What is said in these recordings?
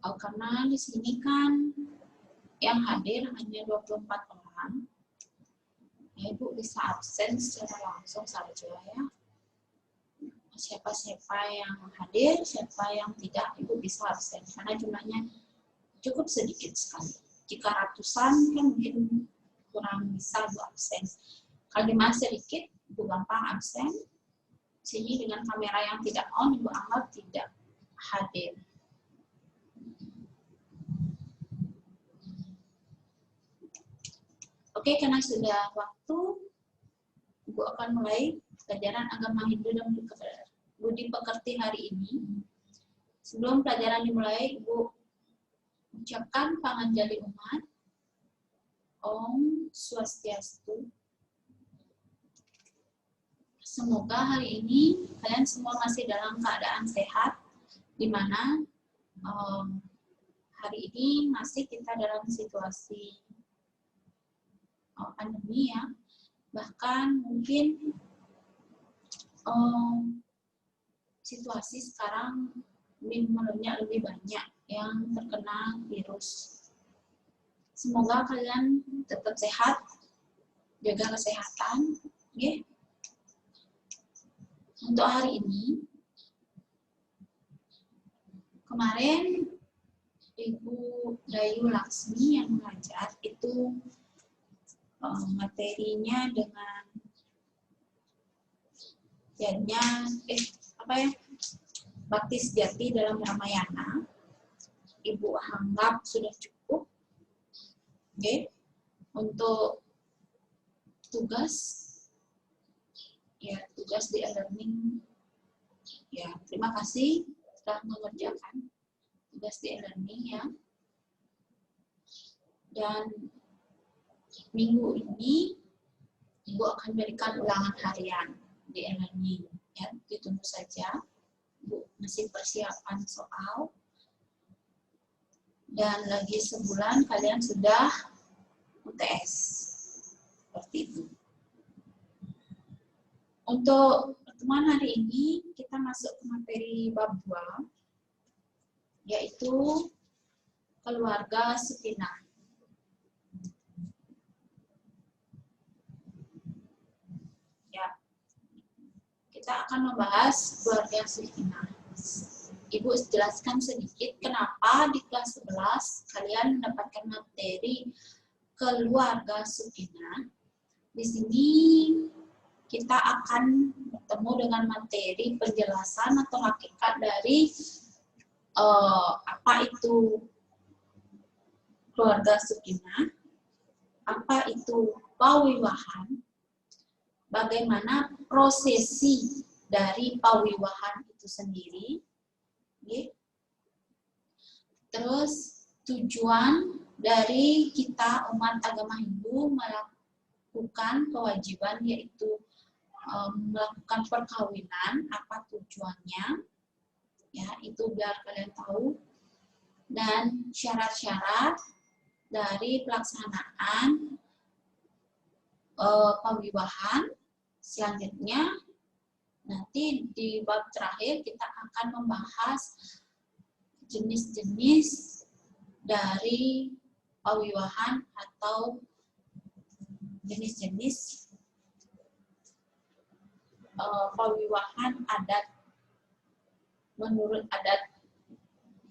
Karena di sini kan yang hadir hanya 24 orang, ya, Ibu bisa absen secara langsung saja ya. Siapa-siapa yang hadir, siapa yang tidak, Ibu bisa absen. Karena jumlahnya cukup sedikit sekali. Jika ratusan kan mungkin kurang bisa Ibu absen. Kalau jumlah sedikit, Ibu gampang absen. Sini dengan kamera yang tidak on, Ibu anggap tidak hadir. Oke, karena sudah waktu, Ibu akan mulai pelajaran agama Hindu dan budi pekerti hari ini. Sebelum pelajaran dimulai, Ibu ucapkan panganjali umat. Om Swastiastu. Semoga hari ini kalian semua masih dalam keadaan sehat, di mana hari ini masih kita dalam situasi pandemi ya. Bahkan mungkin situasi sekarang menurutnya lebih banyak yang terkena virus. Semoga kalian tetap sehat, jaga kesehatan. Okay? Untuk hari ini, kemarin Ibu Dayu Laksmi yang mengajar itu materinya dengan Bakti Sejati dalam Ramayana. Ibu anggap sudah cukup. Oke. Untuk tugas di e-learning, ya, terima kasih telah mengerjakan tugas di e-learning ya. Dan minggu ini Ibu akan berikan ulangan harian di e-learning ya, ditunggu saja. Ibu masih persiapan soal. Dan lagi sebulan kalian sudah UTS. Seperti itu. Untuk pertemuan hari ini kita masuk ke materi bab 2, yaitu keluarga Sukinah. Ya. Kita akan membahas keluarga Sukinah. Ibu jelaskan sedikit kenapa di kelas 11 kalian mendapatkan materi keluarga Sukinah. Di sini kita akan bertemu dengan materi penjelasan atau hakikat dari apa itu keluarga Sukinah, apa itu pawiwahan, bagaimana prosesi dari pawiwahan itu sendiri. Terus tujuan dari kita umat agama Hindu melakukan kewajiban yaitu melakukan perkawinan, apa tujuannya, ya itu biar kalian tahu. Dan syarat-syarat dari pelaksanaan pawiwahan. Selanjutnya nanti di bab terakhir kita akan membahas jenis-jenis dari pawiwahan atau jenis-jenis pawiwahan adat menurut adat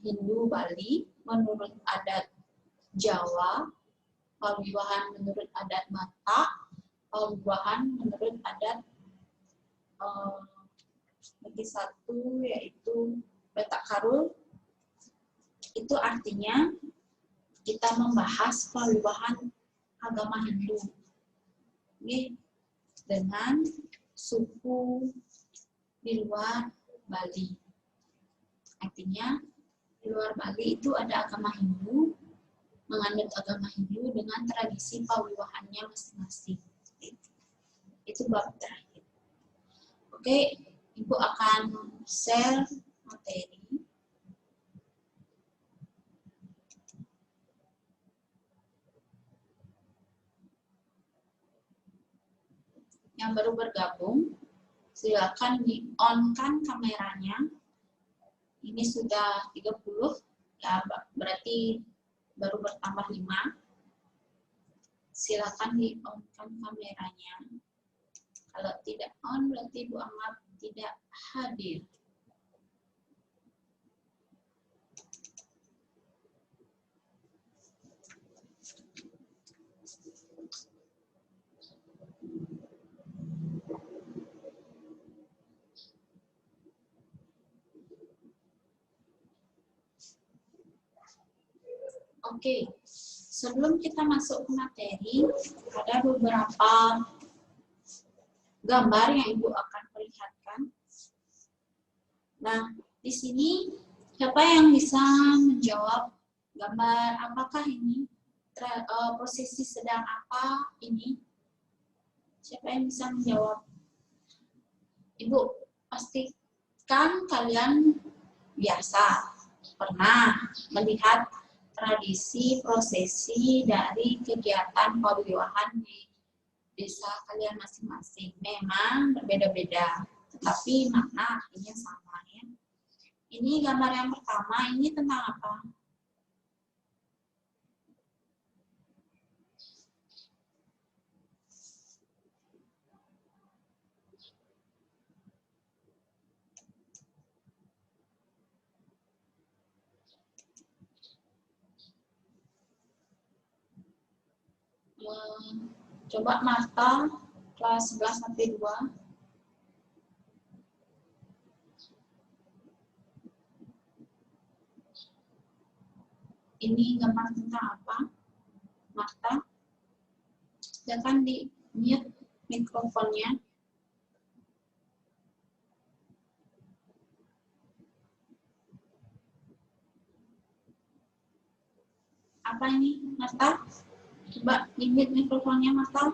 Hindu Bali, menurut adat Jawa, pawiwahan menurut adat Batak, pawiwahan menurut adat lagi satu yaitu Batak Karul. Itu artinya kita membahas pawiwahan agama Hindu dengan suku di luar Bali. Artinya di luar Bali itu ada agama Hindu, menganut agama Hindu dengan tradisi pawiwahannya masing-masing. Itu bab terakhir. Oke, Ibu akan share materi. Yang baru bergabung, silakan di-on-kan kameranya. Ini sudah 30. Ya, berarti baru bertambah 5. Silakan di-on-kan kameranya. Kalau tidak on, berarti Ibu anggap tidak hadir. Oke, sebelum kita masuk ke materi, ada beberapa gambar yang Ibu akan perlihatkan. Nah, di sini siapa yang bisa menjawab gambar apakah ini? Posisi sedang apa ini? Siapa yang bisa menjawab? Ibu, pastikan kalian biasa pernah melihat tradisi prosesi dari kegiatan pawiwahan di desa kalian masing-masing. Memang berbeda-beda, tetapi makna artinya sama ya. Ini gambar yang pertama, ini tentang apa? Coba Marta kelas 11 sampai 2. Ini gambar tentang apa? Marta, silakan di mute mikrofonnya. Apa ini, Marta? Coba di mute mikrofonnya, Marta.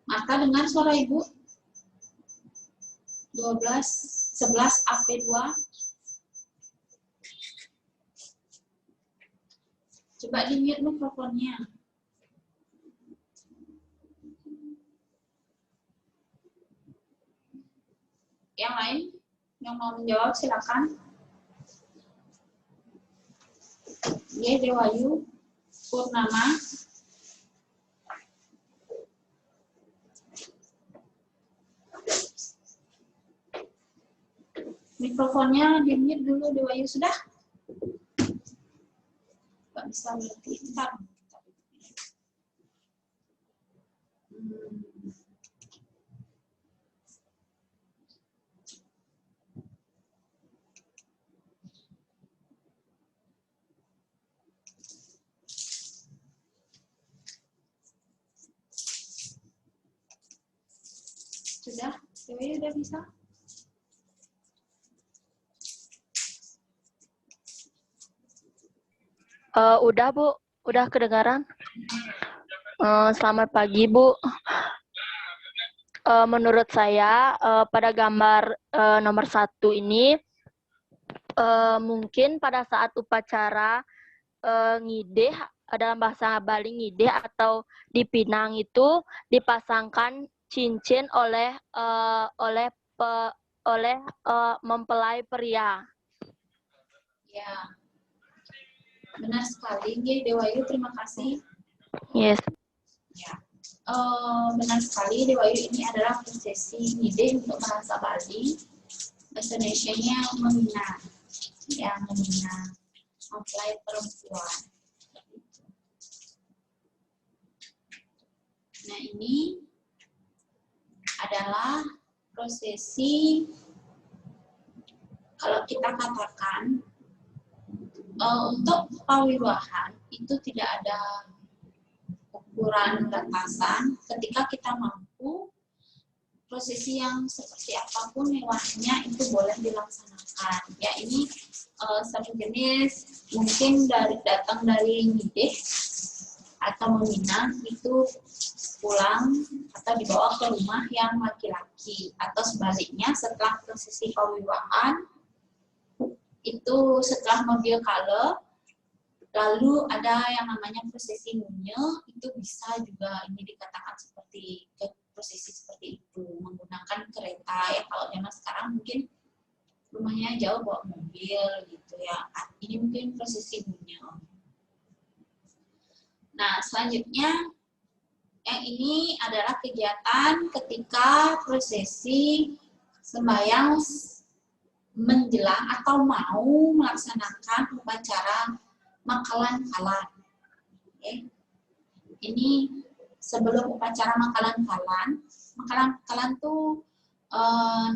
Marta, dengar suara Ibu? 11 AP2. Coba di mute mikrofonnya. Yang lain yang mau menjawab silakan. Ya, Dewayu Purnama. Mikrofonnya di-mute dulu, Dewayu. Sudah? Nggak bisa berarti. Bentar. Sudah? Dewayu udah bisa? Udah Bu, udah kedengaran. Selamat pagi Bu. Menurut saya pada gambar nomor 1 ini mungkin pada saat upacara ngideh, dalam bahasa Bali ngideh atau dipinang itu dipasangkan cincin oleh mempelai pria. Ya. Benar sekali, Dewayu, terima kasih. Yes. Ya. Benar sekali, Dewayu, ini adalah prosesi ngideh untuk bahasa Bali. Bahasa Indonesia-nya meminang. Ya, meminang. Mempelai perempuan. Nah, ini adalah prosesi, kalau kita katakan, untuk pawiwahan itu tidak ada ukuran batasan. Ketika kita mampu, prosesi yang seperti apapun hewannya itu boleh dilaksanakan. Ya, ini satu jenis mungkin datang dari ngideh atau meminang, itu pulang atau dibawa ke rumah yang laki-laki, atau sebaliknya setelah prosesi pawiwahan itu setelah mobil kale Lalu ada yang namanya prosesi munye, itu bisa juga ini dikatakan seperti prosesi seperti itu, menggunakan kereta ya. Kalau zaman sekarang mungkin rumahnya jauh bawa mobil gitu ya. Ini mungkin prosesi munye. Nah, selanjutnya yang ini adalah kegiatan ketika prosesi sembahyang menjelang atau mau melaksanakan upacara makalan-kalan. Okay. Ini sebelum upacara makalan-kalan tuh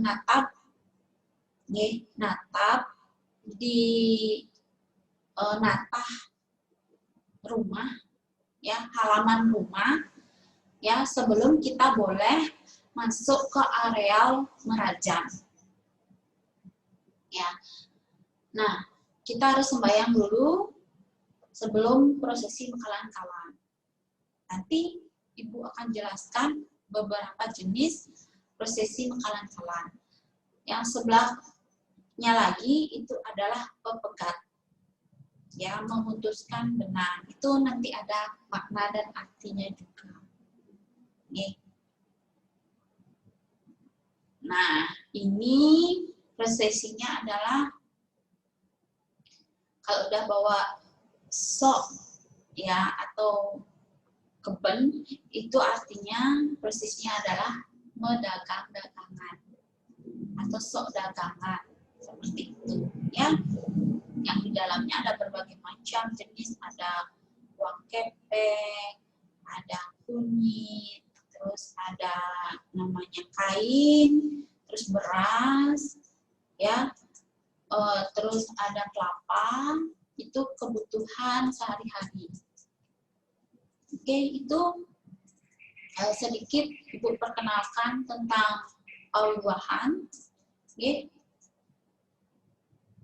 natap, natap di natah rumah, ya halaman rumah, ya sebelum kita boleh masuk ke areal merajam. Ya, nah kita harus sembahyang dulu sebelum prosesi makalan-kalan. Nanti Ibu akan jelaskan beberapa jenis prosesi makalan-kalan. Yang sebelahnya lagi itu adalah pepegat. Ya, memutuskan benang. Itu nanti ada makna dan artinya juga. Oke. Nah, ini prosesinya adalah kalau udah bawa sok ya atau keben, itu artinya prosesnya adalah mendagang-dagangan atau sok dagangan seperti itu ya. Yang di dalamnya ada berbagai macam jenis, ada uang kepeng, ada kunyit, terus ada namanya kain, terus beras ya, terus ada kelapa. Itu kebutuhan sehari-hari. Oke, itu sedikit Ibu perkenalkan tentang awiwahan. Oke.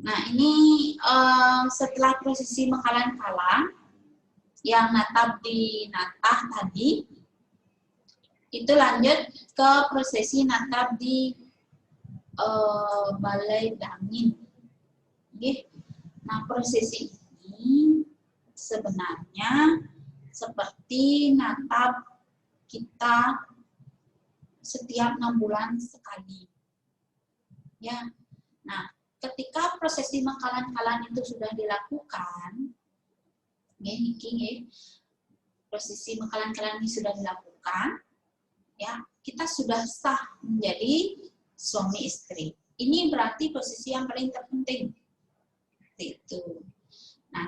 Nah, ini setelah prosesi makalan-kalan yang natap di natah tadi, itu lanjut ke prosesi natap di balai dangin. Oke. Nah, prosesi ini sebenarnya seperti natap kita setiap 6 bulan sekali. Ya. Nah, ketika prosesi makalan-kalan itu sudah dilakukan, prosesi makalan-kalan ini sudah dilakukan, ya, kita sudah sah menjadi suami istri. Ini berarti posisi yang paling terpenting. Itu. Nah,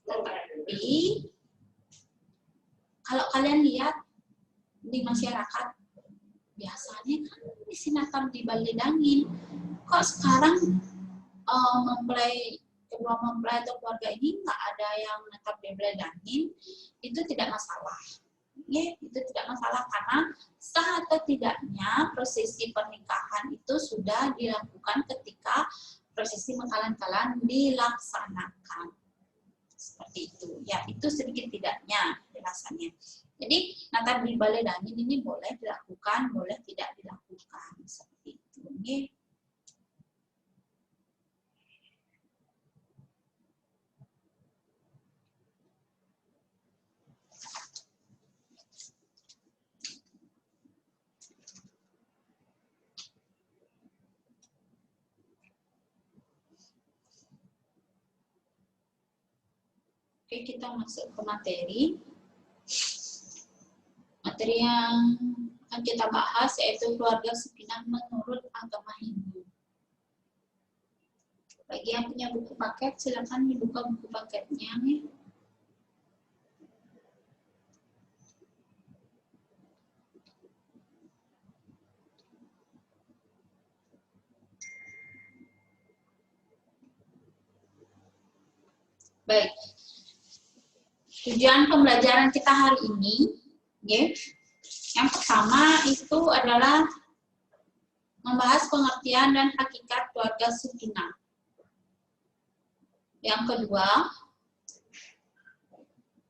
tapi kalau kalian lihat di masyarakat, biasanya kan isi natap di balai dangin. Kok sekarang kedua mempelai atau keluarga ini nggak ada yang natap di balai dangin? Itu tidak masalah. Ya, itu tidak masalah karena sah atau tidaknya prosesi pernikahan itu sudah dilakukan ketika prosesi makalan-kalan dilaksanakan. Seperti itu. Ya, itu sedikit tidaknya penjelasannya. Jadi, natap di balai dangin ini boleh dilakukan, boleh tidak dilakukan. Seperti itu. Okay. Oke, kita masuk ke materi. Materi yang akan kita bahas yaitu keluarga Supinah menurut agama Hindu. Bagi yang punya buku paket, silakan dibuka buku paketnya. Nih. Baik. Tujuan pembelajaran kita hari ini, ya, yang pertama itu adalah membahas pengertian dan hakikat keluarga Supinah. Yang kedua,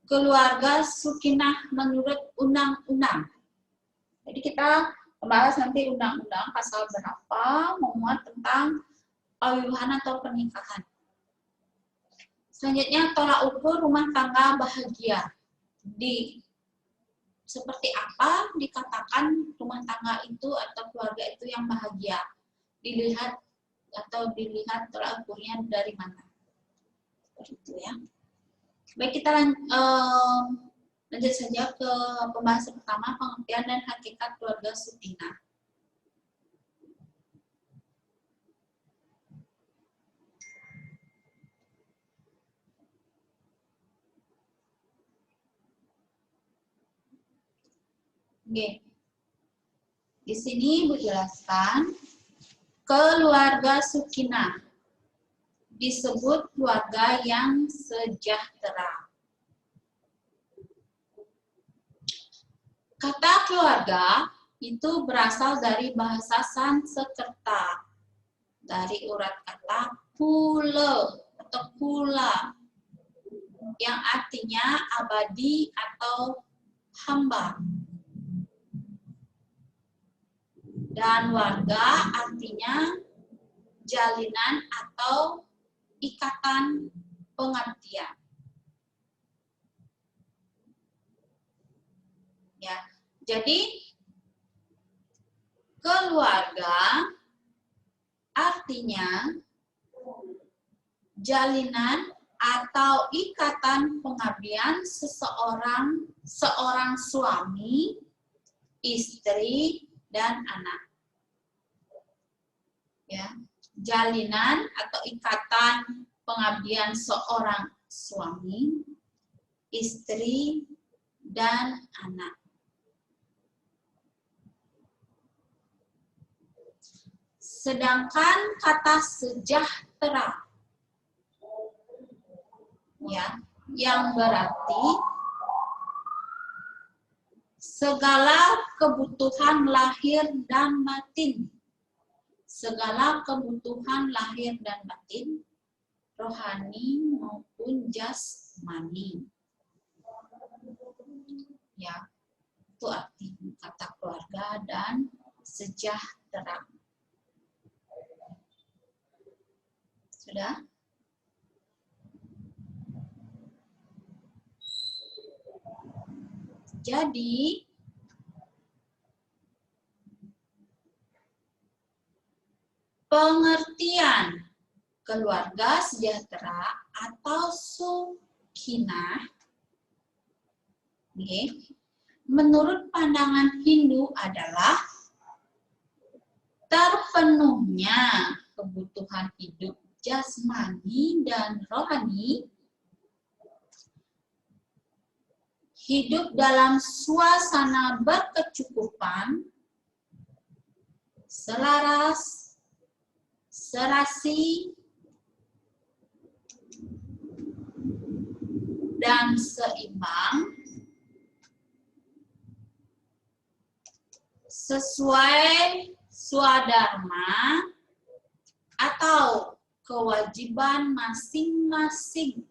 keluarga Supinah menurut undang-undang. Jadi kita membahas nanti undang-undang pasal berapa memuat tentang awiwahan atau pernikahan. Selanjutnya, tolak ukur rumah tangga bahagia. Seperti apa dikatakan rumah tangga itu atau keluarga itu yang bahagia? Dilihat tolak ukurnya dari mana? Seperti itu ya. Baik, kita lanjut saja ke pembahasan pertama, pengertian dan hakikat keluarga sakinah. Oke. Di sini Ibu jelaskan keluarga sakinah disebut keluarga yang sejahtera. Kata keluarga itu berasal dari bahasa Sanskerta, dari urat kata pula atau pula, yang artinya abadi atau hamba. Dan warga artinya jalinan atau ikatan pengabdian. Ya, jadi keluarga artinya jalinan atau ikatan pengabdian seorang suami, istri, dan anak. Ya, jalinan atau ikatan pengabdian seorang suami, istri, dan anak. Sedangkan kata sejahtera, ya, yang berarti segala kebutuhan lahir dan batin. Segala kebutuhan lahir dan batin, rohani maupun jasmani. Ya, itu arti kata keluarga dan sejahtera. Sudah? Jadi, pengertian keluarga sejahtera atau sakinah, menurut pandangan Hindu adalah terpenuhnya kebutuhan hidup jasmani dan rohani, hidup dalam suasana berkecukupan, selaras, serasi, dan seimbang sesuai swadharma atau kewajiban masing-masing.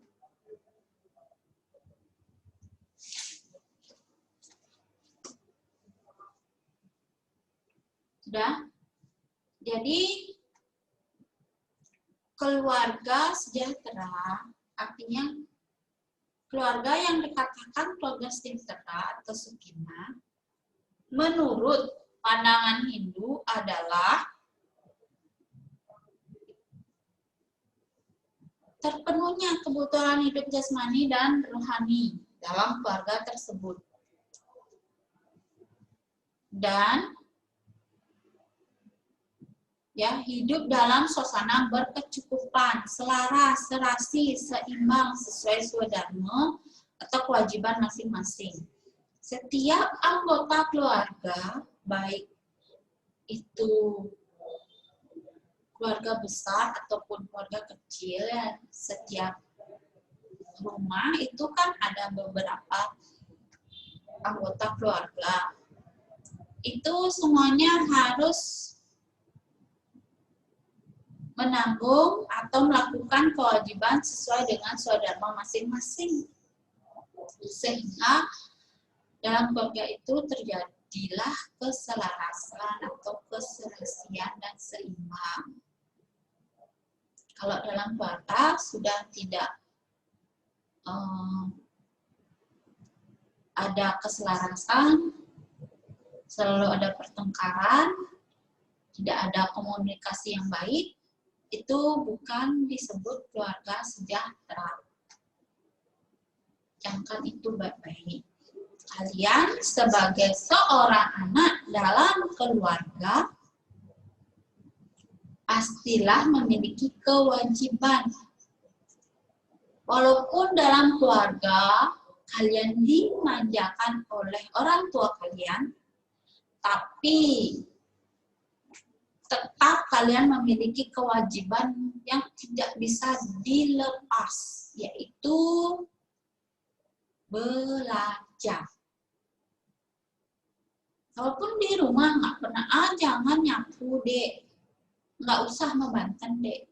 Sudah? Jadi keluarga sejahtera artinya keluarga yang dikatakan keluarga sejahtera atau sakinah menurut pandangan Hindu adalah terpenuhnya kebutuhan hidup jasmani dan rohani dalam keluarga tersebut. Dan ya, hidup dalam suasana berkecukupan, selaras, serasi, seimbang, sesuai swadharma atau kewajiban masing-masing. Setiap anggota keluarga, baik itu keluarga besar ataupun keluarga kecil, ya, setiap rumah itu kan ada beberapa anggota keluarga. Itu semuanya harus menanggung atau melakukan kewajiban sesuai dengan swadharma masing-masing. Sehingga dalam keluarga itu terjadilah keselarasan atau keserasian dan seimbang. Kalau dalam keluarga sudah tidak eh, ada keselarasan, selalu ada pertengkaran, tidak ada komunikasi yang baik, itu bukan disebut keluarga sejahtera. Jangan itu baik-baik. Kalian sebagai seorang anak dalam keluarga, pastilah memiliki kewajiban. Walaupun dalam keluarga kalian dimanjakan oleh orang tua kalian, tapi tetap kalian memiliki kewajiban yang tidak bisa dilepas, yaitu belajar. Walaupun di rumah nggak pernah, jangan nyapu dek, nggak usah membantu dek,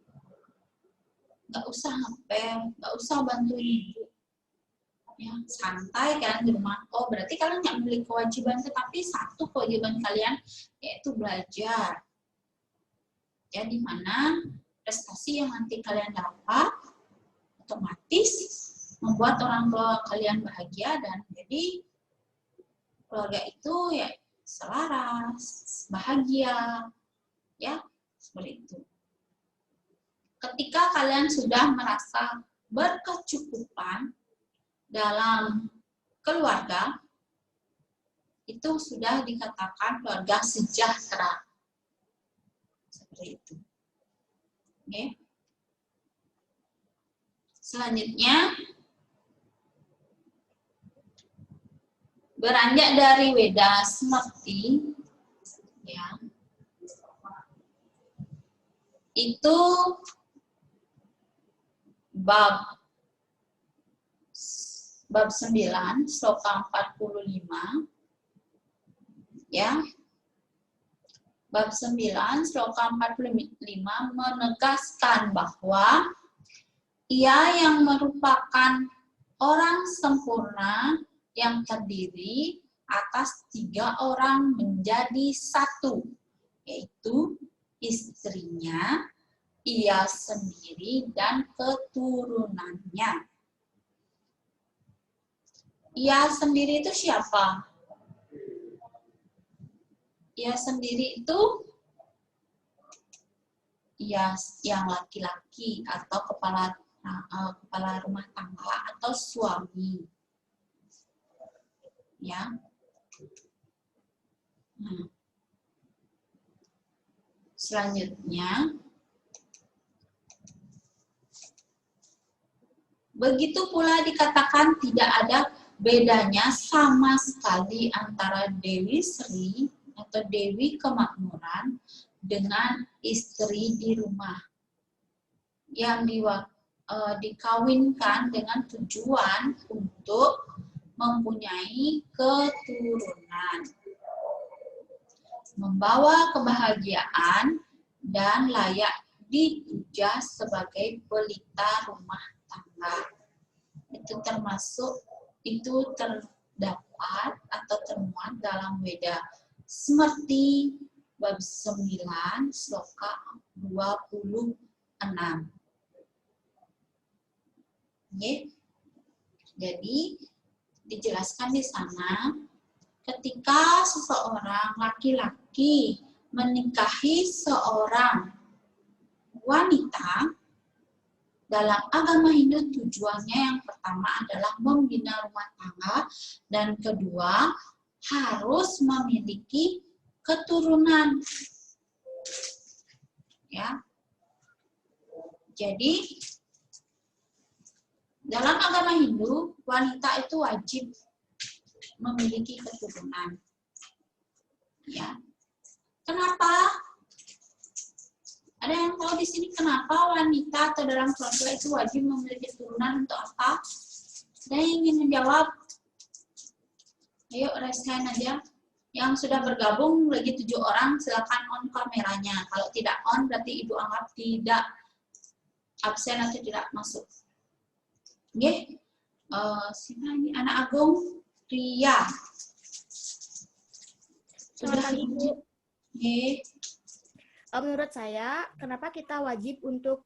nggak usah ngepel, nggak usah bantuin ibu. Ya, santai kan di rumah. Oh, berarti kalian nggak memiliki kewajiban, tetapi satu kewajiban kalian yaitu belajar. Ya, di mana prestasi yang nanti kalian dapat otomatis membuat orang tua kalian bahagia dan jadi keluarga itu ya selaras, bahagia, ya seperti itu. Ketika kalian sudah merasa berkecukupan dalam keluarga, itu sudah dikatakan keluarga sejahtera. Seperti itu. Oke. Selanjutnya, beranjak dari Weda Smrti, ya, itu bab 9, sloka 45, ya. Bab 9, sloka 45 menegaskan bahwa ia yang merupakan orang sempurna yang terdiri atas 3 orang menjadi satu, yaitu istrinya, ia sendiri, dan keturunannya. Ia sendiri itu siapa? Ia sendiri itu ia yang laki-laki atau kepala rumah tangga atau suami. Ya. Nah. Selanjutnya, begitu pula dikatakan tidak ada bedanya sama sekali antara Dewi Sri atau Dewi Kemakmuran dengan istri di rumah yang dikawinkan dengan tujuan untuk mempunyai keturunan, membawa kebahagiaan, dan layak dipuja sebagai pelita rumah tangga. Itu terdapat atau termuat dalam Weda Smrti bab 9 sloka 26. Jadi dijelaskan di sana ketika seseorang laki-laki menikahi seorang wanita, dalam agama Hindu tujuannya yang pertama adalah membina rumah tangga dan kedua harus memiliki keturunan. Ya. Jadi dalam agama Hindu wanita itu wajib memiliki keturunan. Ya. Kenapa? Ada yang tahu di sini kenapa wanita atau dalam keluarga itu wajib memiliki keturunan untuk apa? Ada yang ingin menjawab? Ayo raise hand aja. Yang sudah bergabung lagi 7 orang, silakan on kameranya. Kalau tidak on berarti ibu anggap tidak absen atau tidak masuk. Oke? Siapa ini? Anak Agung Ria. Sudah ibu. Oke. Menurut saya, kenapa kita wajib untuk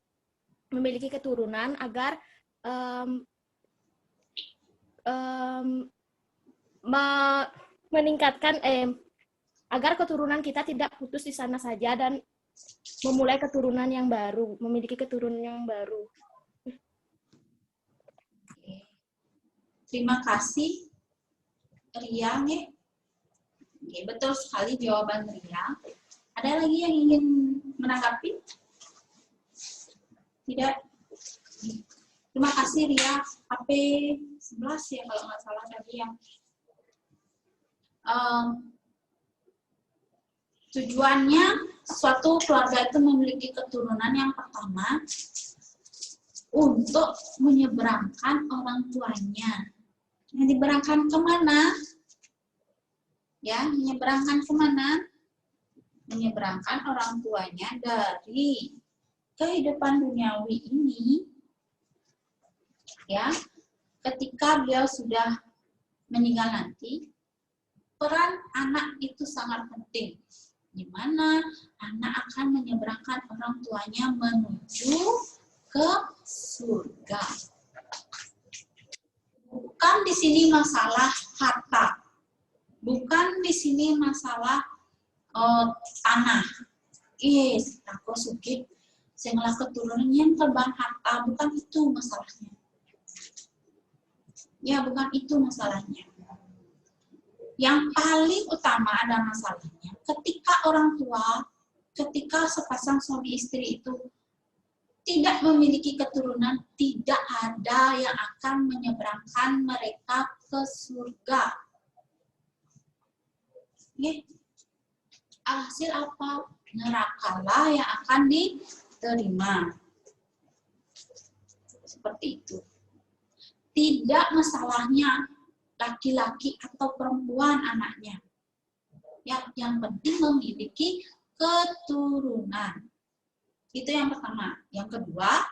memiliki keturunan agar meningkatkan agar keturunan kita tidak putus di sana saja dan memulai keturunan yang baru, memiliki keturunan yang baru. Terima kasih, Ria. Oke, betul sekali jawaban Ria. Ada lagi yang ingin menanggapi? Tidak? Terima kasih, Ria. HP 11 ya kalau nggak salah tadi yang tujuannya suatu keluarga itu memiliki keturunan yang pertama untuk menyeberangkan orang tuanya. Yang diberangkan kemana? Ya, menyeberangkan kemana? Menyeberangkan orang tuanya dari kehidupan duniawi ini, ya, ketika beliau sudah meninggal nanti, peran anak itu sangat penting. Di mana anak akan menyeberangkan orang tuanya menuju ke surga. Bukan di sini masalah harta, bukan di sini masalah tanah. Yes, aku sugih sehingga keturunan yang terbang harta, bukan itu masalahnya. Ya, bukan itu masalahnya. Yang paling utama ada masalahnya ketika orang tua, ketika sepasang suami istri itu tidak memiliki keturunan, tidak ada yang akan menyeberangkan mereka ke surga. Ya. Hasil apa? Nerakalah yang akan diterima. Seperti itu. Tidak masalahnya laki-laki atau perempuan anaknya. Ya, yang penting memiliki keturunan. Itu yang pertama. Yang kedua,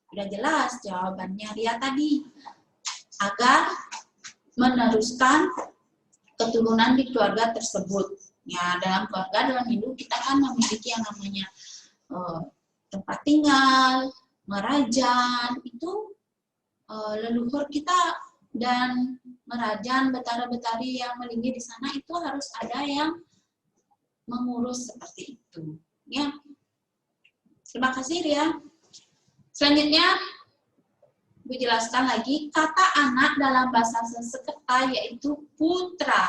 sudah jelas jawabannya Ria tadi. Agar meneruskan keturunan di keluarga tersebut. Ya, dalam keluarga, dalam hidup kita kan memiliki yang namanya tempat tinggal, merajan, itu leluhur kita dan merajan, betara-betari yang melinggi di sana itu harus ada yang mengurus seperti itu. Ya. Terima kasih, Ria. Selanjutnya, Ibu jelaskan lagi, kata anak dalam bahasa Sanskerta yaitu putra.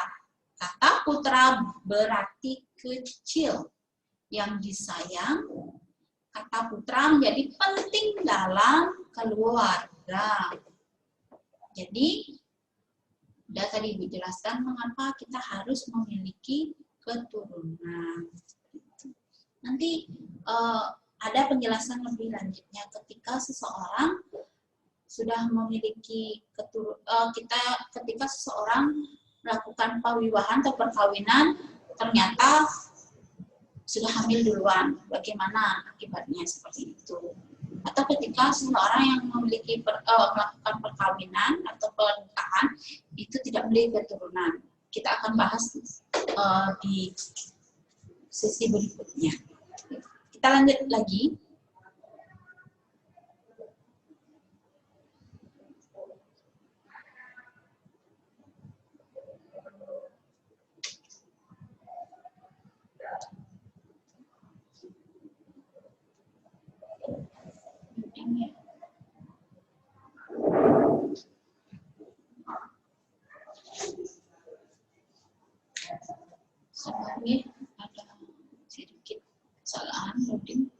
Kata putra berarti kecil, yang disayang. Kata putra menjadi penting dalam keluarga. Jadi, sudah tadi Ibu jelaskan mengapa kita harus memiliki keturunan. Nanti ada penjelasan lebih lanjutnya ketika seseorang sudah memiliki ketika seseorang melakukan pawiwahan atau perkawinan ternyata sudah hamil duluan, bagaimana akibatnya seperti itu. Atau ketika seseorang yang memiliki melakukan perkawinan atau pernikahan itu tidak memiliki keturunan. Kita akan bahas di sesi berikutnya. Kita lanjut lagi. Sebenarnya ada sedikit kesalahan loading.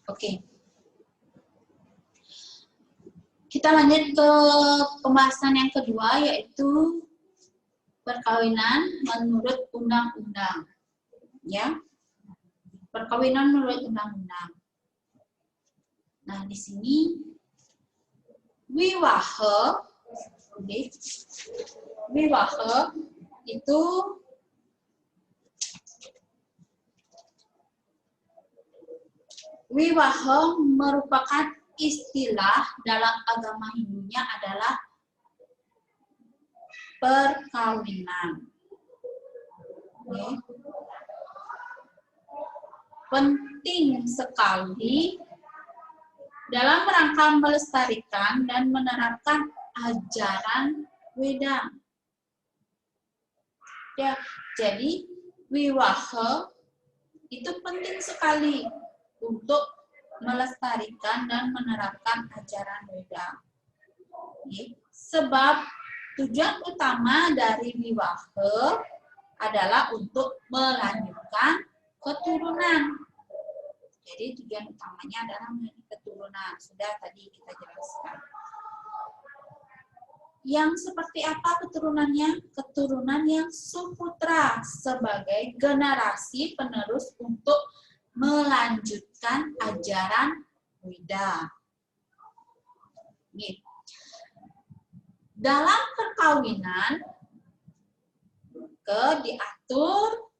Oke. Kita lanjut ke pembahasan yang kedua, yaitu perkawinan menurut undang-undang. Ya. Perkawinan menurut undang-undang. Nah, di sini wiwaha, itu wiwaha merupakan istilah dalam agama Hindunya adalah perkawinan. Ya. Penting sekali dalam rangka melestarikan dan menerapkan ajaran Weda. Ya, jadi wiwaha itu penting sekali untuk melestarikan dan menerapkan ajaran Weda. Ya, sebab tujuan utama dari wiwaha adalah untuk melanjutkan keturunan. Jadi tujuan utamanya adalah melanjutkan keturunan. Sudah tadi kita jelaskan. Yang seperti apa keturunannya? Keturunan yang suputra sebagai generasi penerus untuk melanjutkan ajaran Weda. Nih. Dalam perkawinan diatur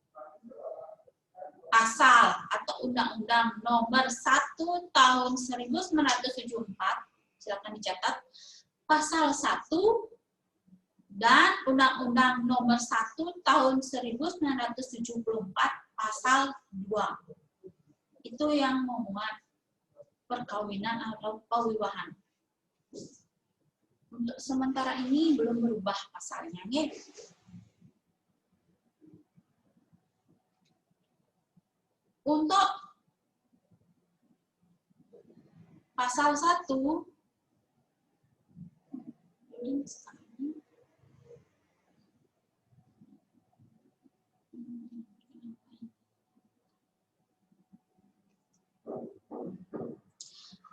pasal atau Undang-Undang Nomor 1 Tahun 1974, silakan dicatat, Pasal 1 dan Undang-Undang Nomor 1 Tahun 1974 Pasal 2. Itu yang memuat perkawinan atau pewiwahan. Untuk sementara ini belum berubah pasalnya, ya. Untuk pasal 1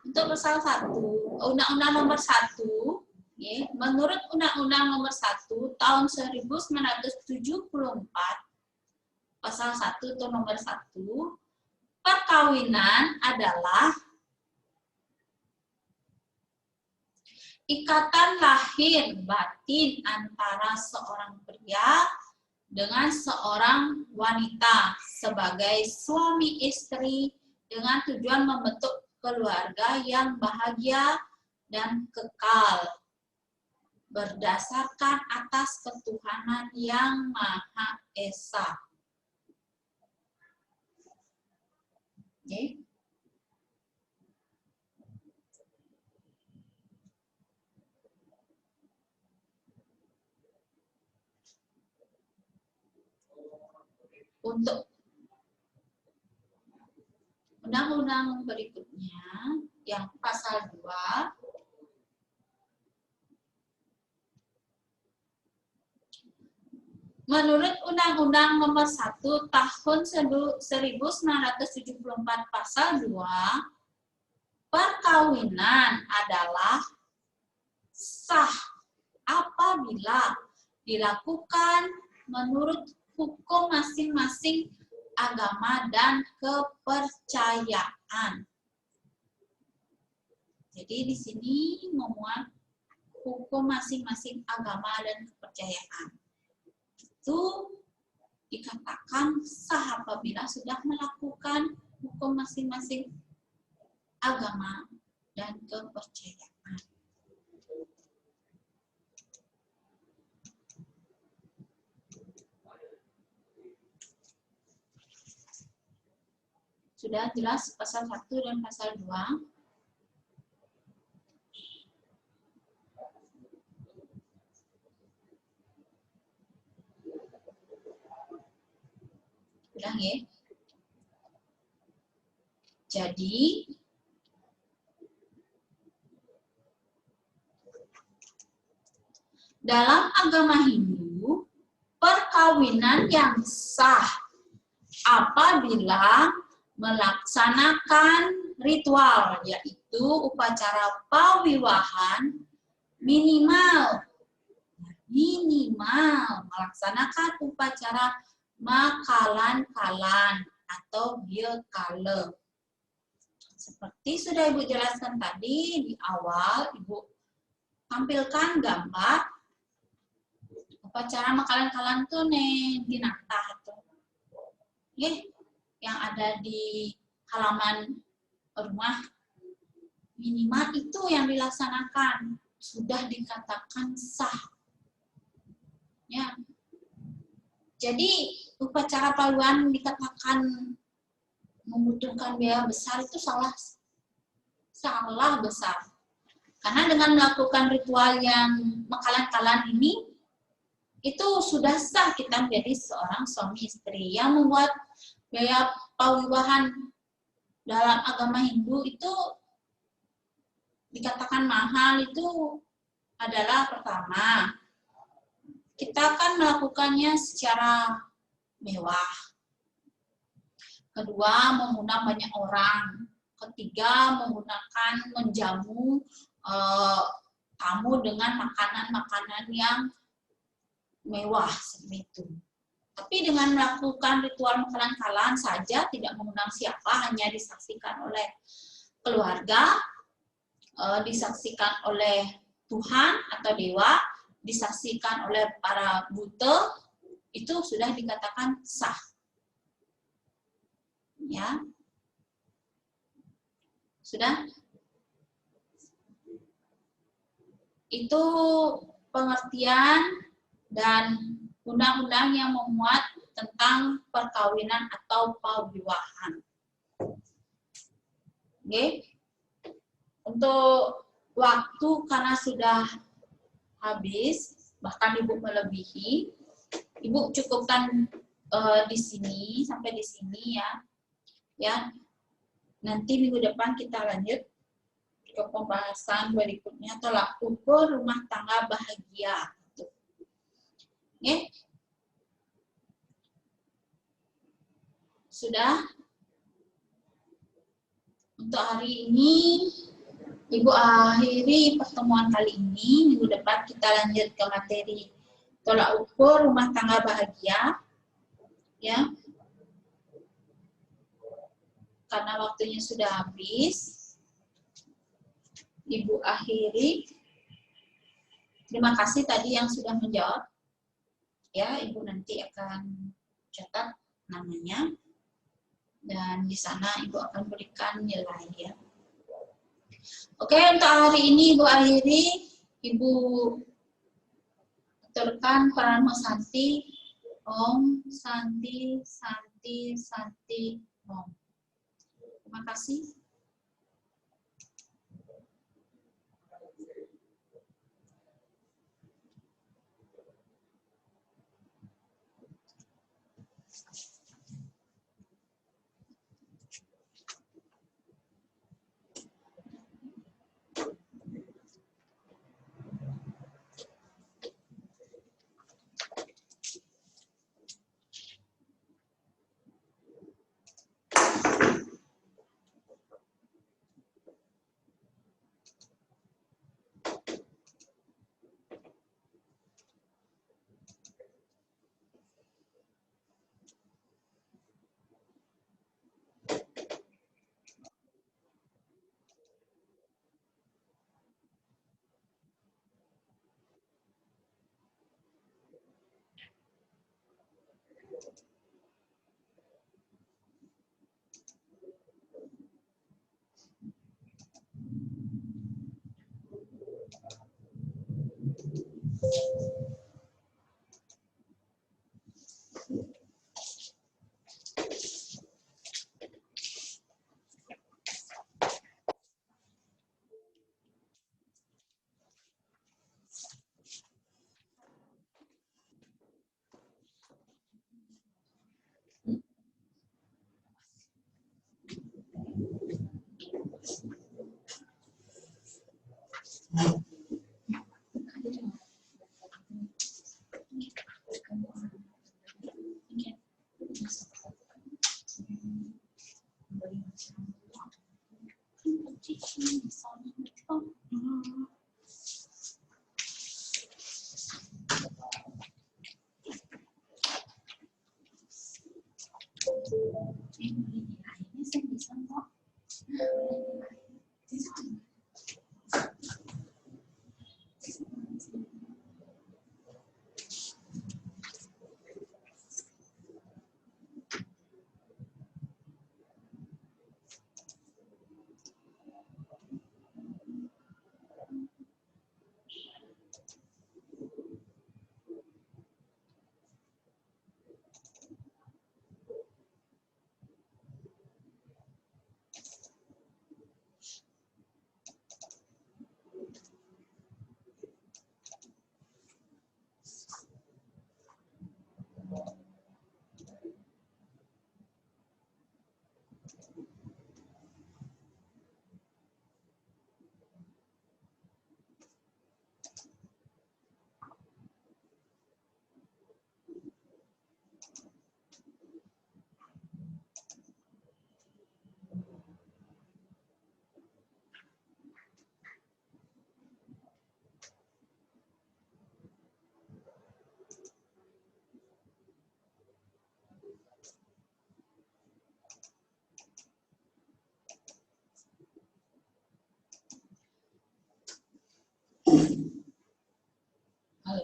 untuk pasal 1 Undang-Undang Nomor 1, ya, menurut Undang-Undang Nomor 1 Tahun 1974 Pasal 1 atau Nomor 1, perkawinan adalah ikatan lahir batin antara seorang pria dengan seorang wanita sebagai suami istri dengan tujuan membentuk keluarga yang bahagia dan kekal berdasarkan atas ketuhanan yang Maha Esa. Okay. Untuk undang-undang berikutnya, yang pasal 2, menurut Undang-Undang Nomor 1 Tahun 1974 Pasal 2, perkawinan adalah sah apabila dilakukan menurut hukum masing-masing agama dan kepercayaan. Jadi di sini memuat hukum masing-masing agama dan kepercayaan. Itu dikatakan sah apabila sudah melakukan hukum masing-masing agama dan kepercayaan. Sudah jelas pasal 1 dan pasal 2. Ulang ya. Jadi dalam agama Hindu, perkawinan yang sah apabila melaksanakan ritual, yaitu upacara pawiwahan minimal melaksanakan upacara makalan-kalan atau bilkala. Seperti sudah Ibu jelaskan tadi di awal, Ibu tampilkan gambar upacara makalan-kalan tuh di natah tuh. Yang ada di halaman rumah, minimal itu yang dilaksanakan, sudah dikatakan sah. Ya. Jadi upacara paluan dikatakan membutuhkan biaya besar itu salah besar. Karena dengan melakukan ritual yang makalan-kalan ini, itu sudah sah kita menjadi seorang suami istri. Yang membuat biaya pawiwahan dalam agama Hindu itu dikatakan mahal itu adalah pertama, kita kan melakukannya secara mewah. Kedua, mengundang banyak orang. Ketiga, menjamu tamu dengan makanan-makanan yang mewah seperti itu. Tapi dengan melakukan ritual makalan-kalan saja, tidak mengundang siapa, hanya disaksikan oleh keluarga, disaksikan oleh Tuhan atau dewa, disaksikan oleh para buta, itu sudah dikatakan sah. Ya. Sudah? Itu pengertian dan undang-undang yang memuat tentang perkawinan atau pawiwahan. Oke. Untuk waktu karena sudah habis, bahkan Ibu melebihi, Ibu cukupkan di sini sampai di sini ya. Ya. Nanti minggu depan kita lanjut ke pembahasan berikutnya, tolak ukur rumah tangga bahagia. Oke. Sudah? Untuk hari ini, Ibu akhiri pertemuan kali ini. Minggu depan kita lanjut ke materi tolak ukur rumah tangga bahagia. Ya. Karena waktunya sudah habis, Ibu akhiri. Terima kasih tadi yang sudah menjawab. Ya, Ibu nanti akan catat namanya. Dan di sana Ibu akan berikan nilai ya. Oke, untuk hari ini Ibu akhiri. Ibu aturkan Parama Santi. Om Santi Santi Santi Om. Terima kasih.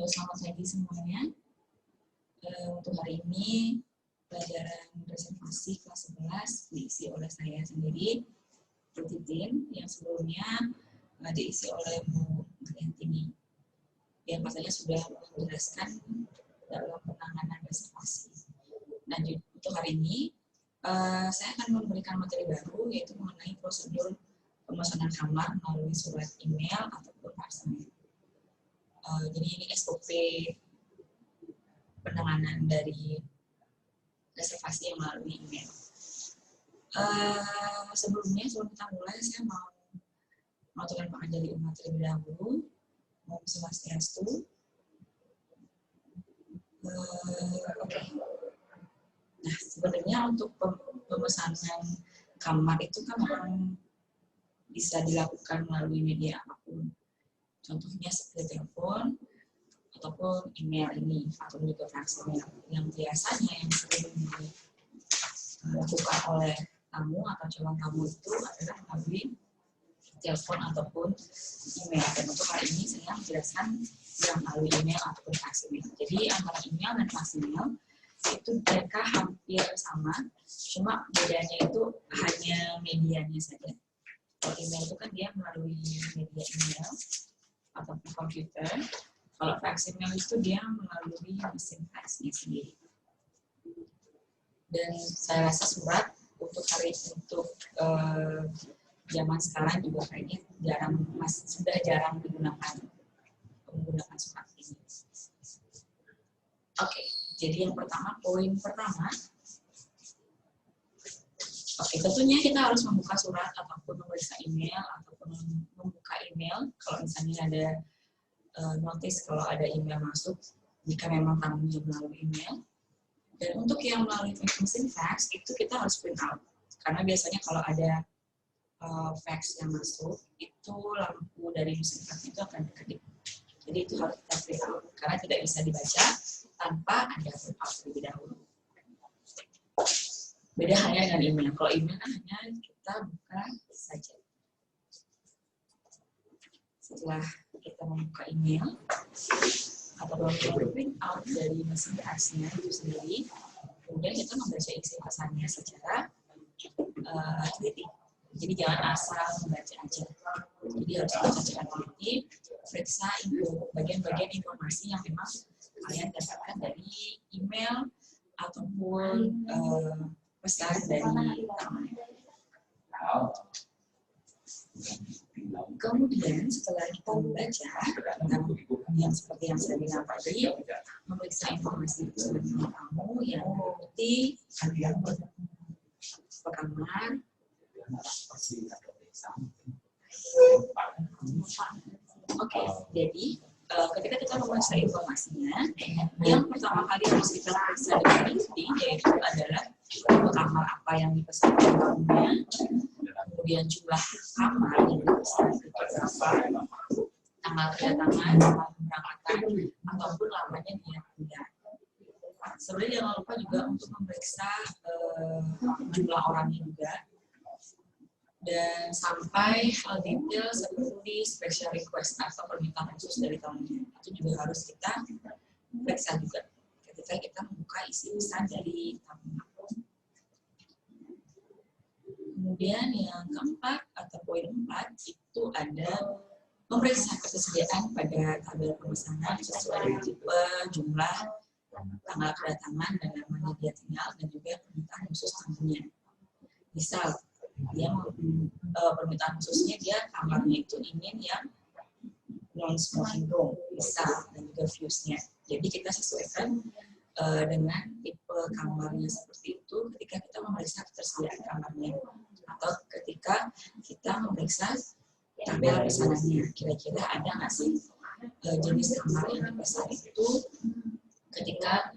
Selamat pagi semuanya. Untuk hari ini pelajaran reservasi kelas 11 diisi oleh saya sendiri, Bu Titin, yang sebelumnya diisi oleh Bu Mariantini. Yang pastinya sudah menjelaskan dalam penanganan reservasi. Nah, untuk hari ini saya akan memberikan materi baru, yaitu mengenai prosedur pemesanan kamar melalui surat email ataupun parcel. Jadi ini SOP penanganan dari reservasi yang melalui email. Sebelum kita mulai, saya mau mengaturkan Pak Anjali umat terlebih dahulu. Om Swastiastu. Oke. Nah, sebenarnya untuk pemesanan kamar itu kan memang bisa dilakukan melalui media apapun. Contohnya seperti telepon ataupun email ini, atau juga fax email. Yang biasanya yang sering dilakukan oleh tamu atau calon tamu itu adalah melalui telepon ataupun email. Dan untuk hari ini saya menjelaskan yang melalui email ataupun fax email. Jadi antara email dan fax email itu mereka hampir sama, cuma bedanya itu hanya medianya saja. Kalau email itu kan dia melalui media email ataupun komputer. Kalau fax email itu dia melalui mesin faxnya sendiri. Dan saya rasa surat untuk hari untuk zaman sekarang juga kayaknya sudah jarang menggunakan surat ini. Oke, jadi yang pertama, poin pertama. Oke, tentunya kita harus membuka surat ataupun memeriksa email ataupun membuka email kalau misalnya ada notice kalau ada email masuk jika memang tamunya melalui email. Dan untuk yang melalui mesin fax itu kita harus print out karena biasanya kalau ada fax yang masuk itu lampu dari mesin fax itu akan kedip. Jadi itu harus kita print out karena tidak bisa dibaca tanpa ada print out terlebih dahulu. Beda hanya dengan email. Kalau email kan hanya kita buka saja. Setelah kita membuka email atau print out dari mesin faxnya itu sendiri, kemudian kita membaca isi pesannya secara teliti. Jadi jangan asal membaca aja. Jadi harus membaca secara teliti, periksa bagian-bagian informasi yang memang kalian dapatkan dari email ataupun pesan dari tamu. Kemudian setelah kita membaca yang seperti yang saya bilang tadi, memeriksa informasi itu sebagai tamu yang mengikuti ke kamar. Oke, jadi ketika kita memeriksa informasinya, yang pertama kali harus kita periksa dengan teliti yaitu adalah kamar apa yang dipesan tamunya, kemudian jumlah kamar yang dipesan itu berapa, tanggal kedatangan, tanggal keberangkatan, ataupun lamanya dia pindah. Sebenarnya jangan lupa juga untuk memeriksa jumlah orangnya juga, dan sampai hal detail seperti special request atau permintaan khusus dari tamunya itu juga harus kita periksa juga ketika kita membuka isi pesan dari tamu. Kemudian yang keempat atau poin 4 itu ada memeriksa ketersediaan pada tabel pemesanan sesuai tipe, jumlah, tanggal kedatangan, dan namanya dia tinggal, dan juga permintaan khusus tamunya. Misal dia permintaan khususnya dia kamarnya itu ingin yang non-smoking room, bisa, dan juga views-nya. Jadi kita sesuaikan dengan tipe kamarnya seperti itu ketika kita memeriksa ketersediaan kamarnya, atau ketika kita memeriksa tabel pesanannya. Kira-kira ada nggak sih jenis kamar yang dipesan itu ketika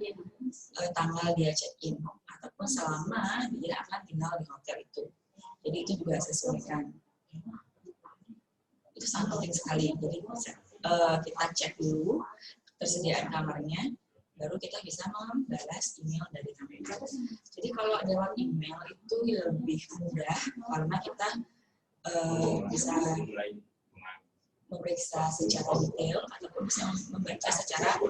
tanggal dia check-in ataupun selama dia akan tinggal di hotel itu. Jadi itu juga sesuaikan. Itu sangat penting sekali. Jadi kita cek dulu ketersediaan kamarnya, baru kita bisa membalas email dari tamu. Jadi kalau lewat email itu lebih mudah karena kita bisa memeriksa secara detail ataupun bisa membaca secara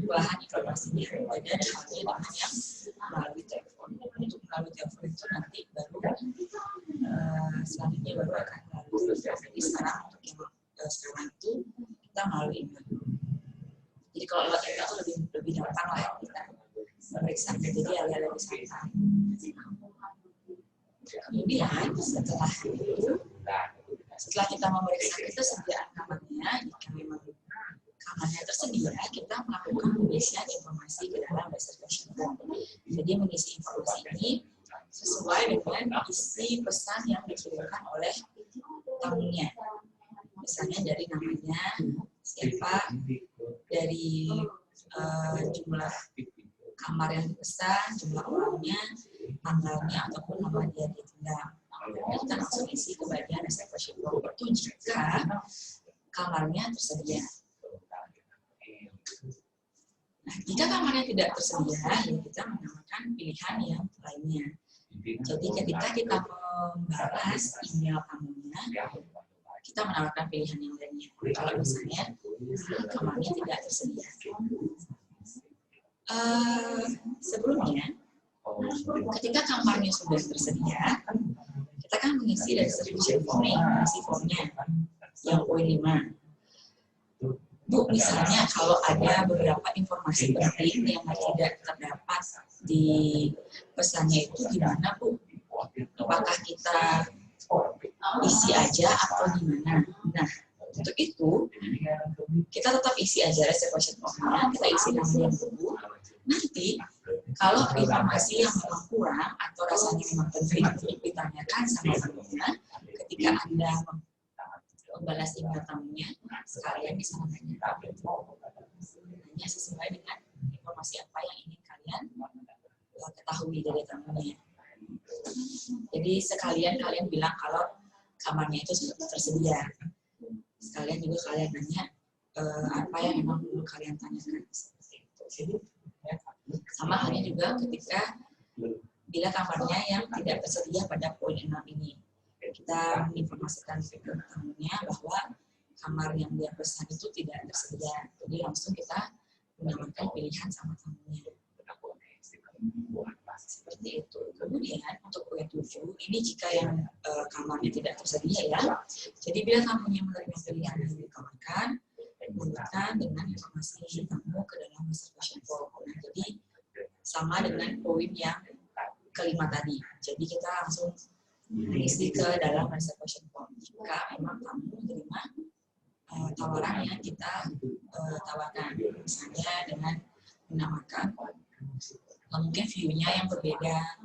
belahan informasinya. Beda halnya dengan yang melalui telepon. Untuk melalui telepon itu nanti baru selanjutnya baru akan melalui telepon. Jadi sekarang untuk yang sekarang itu kita melalui email. Jadi kalau lewat email itu lebih gampang lah kita memeriksa. Jadi agak lebih santai. Kemudian setelah kita memeriksa ketersediaan kamarnya, jika memang kamarnya tersedia, kita melakukan pengisian informasi ke dalam reservation form. Jadi mengisi informasi ini sesuai dengan isi pesan yang dikirimkan oleh tamunya. Misalnya dari namanya, siapa, dari jumlah kamar yang dipesan, jumlah orangnya, tanggalnya, ataupun nama dia tinggal. Kita langsung isi ke bagian reservation form itu jika kamarnya tersedia. Nah, jika kamarnya tidak tersedia, ya kita menambahkan pilihan yang lainnya. Jadi ketika kita membalas email tamunya, kita menawarkan pilihan yang lainnya. Kalau misalnya kamarnya tidak tersedia. Sebelumnya, ketika kamarnya sudah tersedia, kita kan mengisi reservation form nih, mengisi formnya yang poin 5. Bu, misalnya kalau ada beberapa informasi penting yang tidak terdapat di pesannya itu gimana, Bu? Apakah kita isi aja atau gimana? Nah, untuk itu kita tetap isi aja reservation formnya, kita isi namanya dulu. Nanti kalau informasi yang memang kurang atau rasanya memang penting untuk ditanyakan sama tamunya, ketika Anda membalas email tamunya, sekalian bisa menanyakan sesuai dengan informasi apa yang ingin kalian ketahui dari tamunya. Jadi sekalian kalian bilang kalau kamarnya itu sudah tersedia. Sekalian juga kalian nanya apa yang memang perlu kalian tanyakan. Sama halnya juga ketika bila kamarnya yang tidak tersedia pada poin 6 ini. Kita menginformasikan ke tamunya bahwa kamar yang dia pesan itu tidak tersedia. Jadi langsung kita menawarkan pilihan sama tamunya. Seperti itu. Kemudian untuk poin 7, ini jika yang kamarnya tidak tersedia ya. Jadi bila tamunya menerima pilihan yang ditawarkan, menggunakan dengan informasi tamu ke dalam reservation form. Nah, jadi sama dengan poin yang kelima tadi. Jadi kita langsung mengisi ke dalam reservation form. Jika memang tamu menerima tawaran yang kita tawarkan, misalnya dengan menamakan mungkin view-nya yang berbeda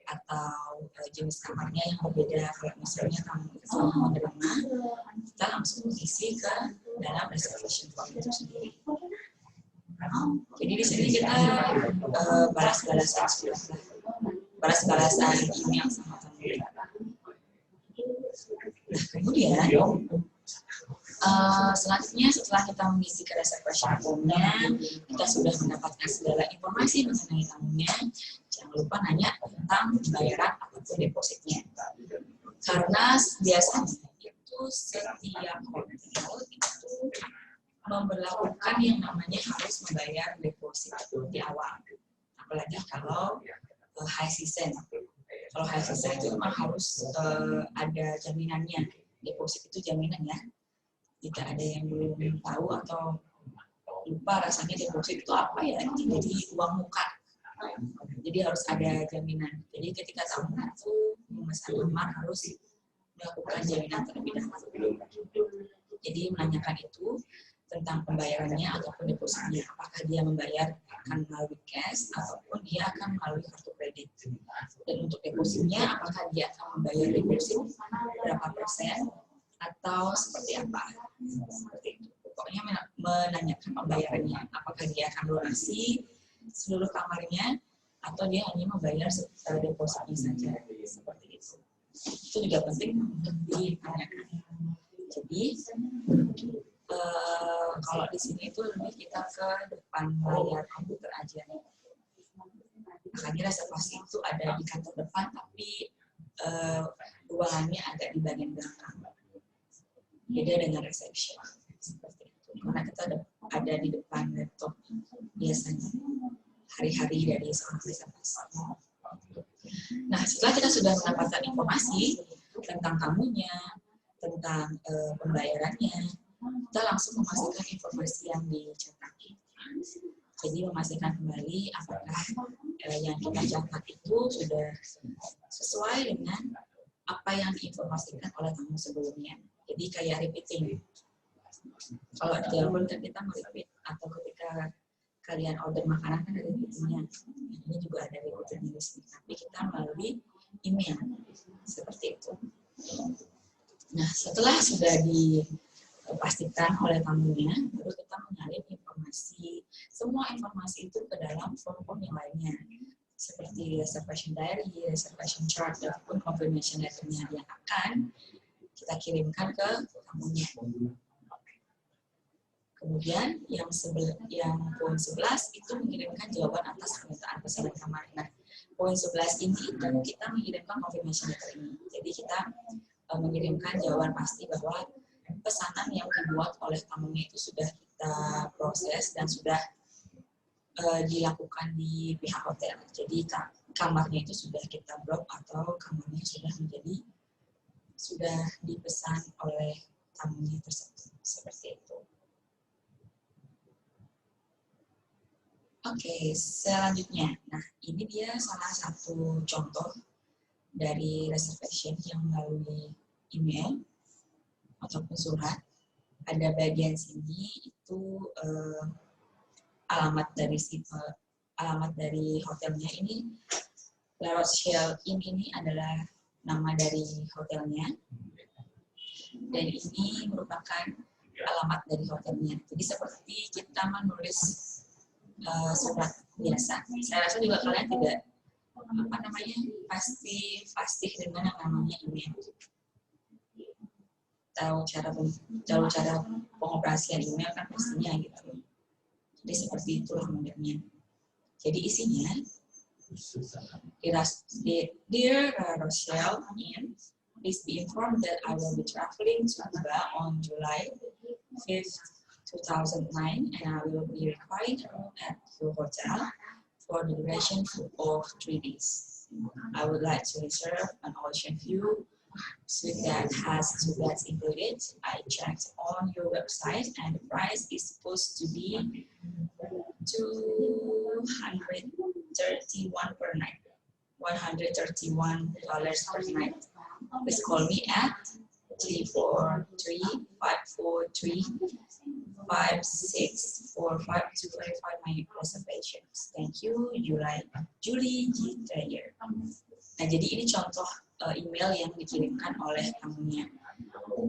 atau jenis kamarnya yang berbeda. Kalau misalnya tamu itu menerima, kita langsung isi ke dalam reservation form itu sendiri. Jadi di sini kita balas-balasan email sama tamu. Nah, kemudian selanjutnya setelah kita mengisi ke reservation form-nya, kita sudah mendapatkan segala informasi mengenai tamunya. Jangan lupa nanya tentang pembayaran ataupun depositnya. Karena biasanya itu setiap hotel itu memberlakukan yang namanya harus membayar deposit di awal. Apalagi kalau high season. Kalau high season itu memang harus ada jaminannya. Deposit itu jaminan ya. Jika ada yang belum tahu atau lupa rasanya deposit itu apa ya, jadi uang muka. Jadi harus ada jaminan. Jadi ketika tamu itu memesan kamar harus melakukan jaminan terlebih dahulu. Jadi menanyakan itu tentang pembayarannya ataupun depositnya. Apakah dia membayar akan melalui cash ataupun dia akan melalui kartu kredit. Dan untuk depositnya, apakah dia akan membayar deposit berapa persen atau seperti apa. Seperti itu. Pokoknya menanyakan pembayarannya. Apakah dia akan donasi seluruh kamarnya atau dia hanya membayar depositnya saja. Seperti itu. Itu juga penting untuk ditanyakan. Jadi, kalau di sini itu lebih kita ke depan layar komputer aja. Makanya reservasi itu ada di kantor depan, tapi ruangannya agak di bagian belakang. Beda dengan reception seperti itu. Dimana kita ada di depan laptop biasanya hari-hari dari seorang reservasi. Nah, setelah kita sudah mendapatkan informasi tentang tamunya, tentang pembayarannya, kita langsung memasukkan informasi yang dicetak. Jadi memastikan kembali apakah yang kita catat itu sudah sesuai dengan apa yang diinformasikan oleh tamu sebelumnya. Jadi kayak repeating. Kalau di telepon kan kita merepeat, atau ketika kalian order makanan kan ada repeatingnya. Ini juga ada repeatingnya di sini. Tapi kita melalui email seperti itu. Nah, setelah sudah dipastikan oleh tamunya, baru kita mengalih informasi, semua informasi itu ke dalam form-form yang lainnya, seperti reservation diary, reservation chart, ataupun confirmation letter-nya yang akan kita kirimkan ke tamunya. Kemudian yang poin 11 itu mengirimkan jawaban atas permintaan pesanan kamar. Nah, poin 11 ini itu kita mengirimkan confirmation letter ini. Jadi kita mengirimkan jawaban pasti bahwa pesanan yang dibuat oleh tamunya itu sudah kita proses dan sudah dilakukan di pihak hotel. Jadi kamarnya itu sudah kita blok atau kamarnya sudah dipesan oleh tamunya tersebut. Seperti itu. Oke, selanjutnya. Nah, ini dia salah satu contoh dari reservation yang melalui email ataupun surat. Ada bagian sini itu alamat dari hotelnya ini. La Rochelle Inn ini adalah nama dari hotelnya. Dan ini merupakan alamat dari hotelnya. Jadi seperti kita menulis surat biasa. Saya rasa juga kalian tidak pasti dengan yang namanya email. Tahu cara pengoperasian email kan pastinya gitu. Jadi seperti itulah modelnya. Jadi isinya, Dear Rochelle Inn, please be informed that I will be traveling to Cuba on July 5th, 2009, and I will be required at your hotel for the duration of 3 days. I would like to reserve an ocean view suite that has 2 beds included. I checked on your website and the price is supposed to be $231 per night. $131 per night. Please call me at 343-543-5645 to verify my reservations. Thank you, Julie G. Dreyer. Nah, jadi ini contoh email yang dikirimkan oleh tamunya.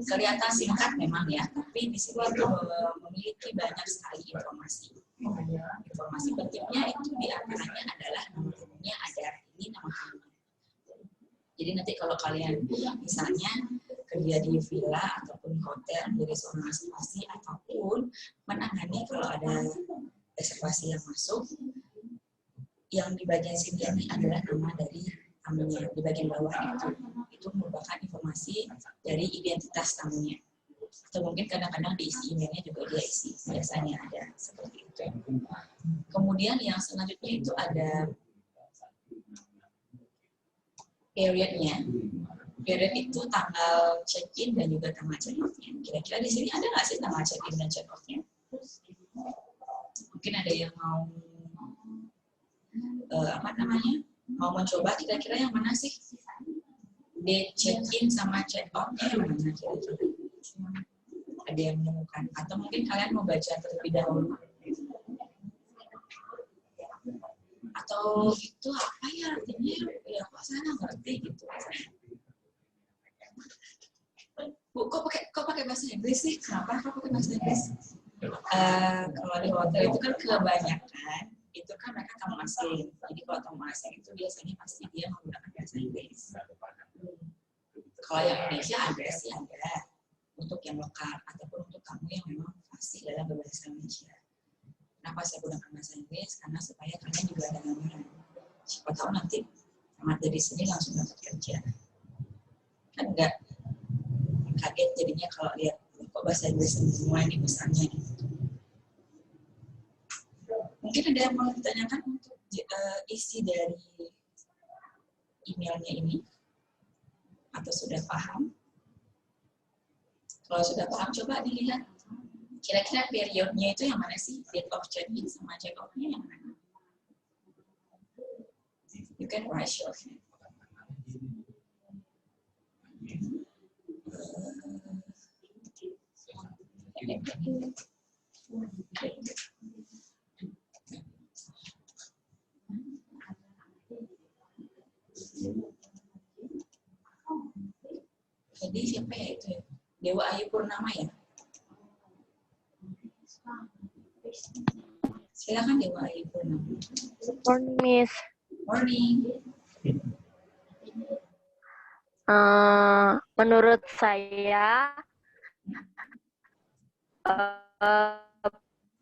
Kelihatan singkat memang ya, tapi di sini itu memiliki banyak sekali informasi. Informasi pentingnya itu diantaranya adalah nama tamunya ada, ini nama tamunya. Jadi nanti kalau kalian misalnya kerja di villa ataupun hotel menjadi seorang reservasi ataupun menangani kalau ada reservasi yang masuk, yang di bagian sini ini adalah nama dari tamunya. Di bagian bawah itu merupakan informasi dari identitas tamunya. Atau mungkin kadang-kadang di isi emailnya juga dia isi, biasanya ada seperti itu. Kemudian yang selanjutnya itu ada periodnya. Period itu tanggal check-in dan juga tanggal check-out-nya. Kira-kira di sini ada nggak sih tanggal check-in dan check-out-nya? Mungkin ada yang mau mau mencoba kira-kira yang mana sih? Date check-in sama check-out-nya yang mana kira-kira? Ada yang menemukan? Atau mungkin kalian mau baca terlebih dahulu? Atau itu apa ya artinya? Ya kok sana ngerti gitu. Bu, kok pakai bahasa Inggris sih? Kenapa kok pakai bahasa Inggris? Kalau di hotel itu kan kebanyakan itu kan mereka tamu asing. Jadi kalau tamu asing itu biasanya pasti dia menggunakan bahasa Inggris. Kalau yang Indonesia ada sih ada untuk yang lokal ataupun untuk tamu yang memang fasih dalam berbahasa Indonesia. Kenapa saya gunakan bahasa Inggris? Karena supaya kalian juga ada gambaran. Siapa tahu nanti tamat dari sini langsung dapat kerja. Kan enggak kaget jadinya kalau lihat kok bahasa Inggris semua ini pesannya gitu. Mungkin ada yang mau ditanyakan untuk isi dari emailnya ini? Atau sudah paham? Kalau sudah paham, coba dilihat. Kira-kira periodnya itu yang mana sih? Date of check-in sama check-out-nya yang mana? You can write shortly. Jadi siapa ya itu ya? Dewa Ayu Purnama ya? Silakan Dewa Ayu Purnama. Morning, Miss. Morning. Menurut saya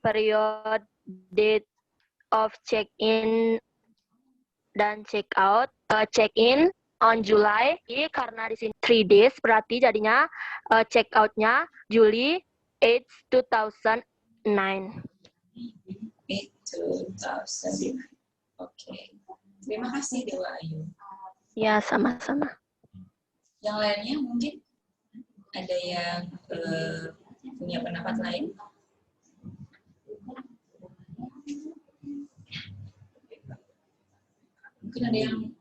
period date of check-in dan check-out, check-in on July, karena di sini 3 days, berarti jadinya check-out-nya Juli 8, 2009. 2009. Oke. Terima kasih Dewa Ayu. Ya, sama-sama. Yang lainnya mungkin ada yang punya pendapat lain? Mungkin ada yang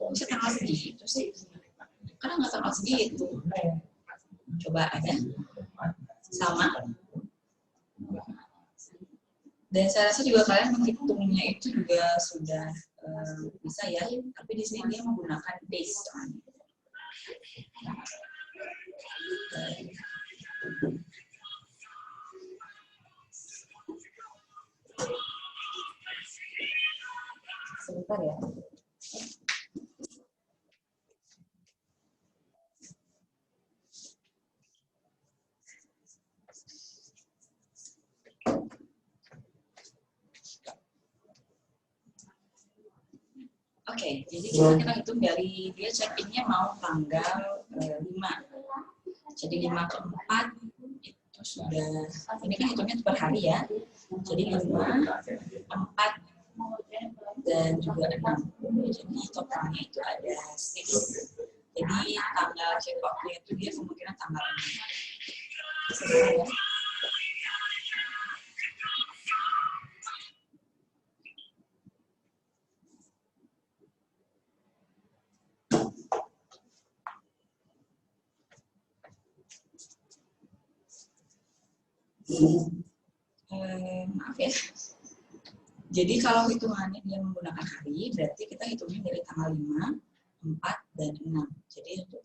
bisa tanggal segitu sih. Karena nggak tanggal segitu. Coba ada? Sama? Dan saya rasa juga kalian menghitungnya itu juga sudah bisa ya. Tapi di sini dia menggunakan days. Sebentar ya. Oke, jadi kita hitung dari dia check-in-nya mau tanggal 5. Jadi 5 ke 4 itu sudah, ini kan hitungnya per hari ya. Jadi 5, 4, dan juga 6. Jadi totalnya itu ada 6. Jadi tanggal check-out-nya itu dia kemungkinan tanggal 6. Sebentar ya. Maaf ya. Jadi kalau hitungannya dia menggunakan hari, berarti kita hitungnya dari tanggal 5, 4, dan 6. Jadi untuk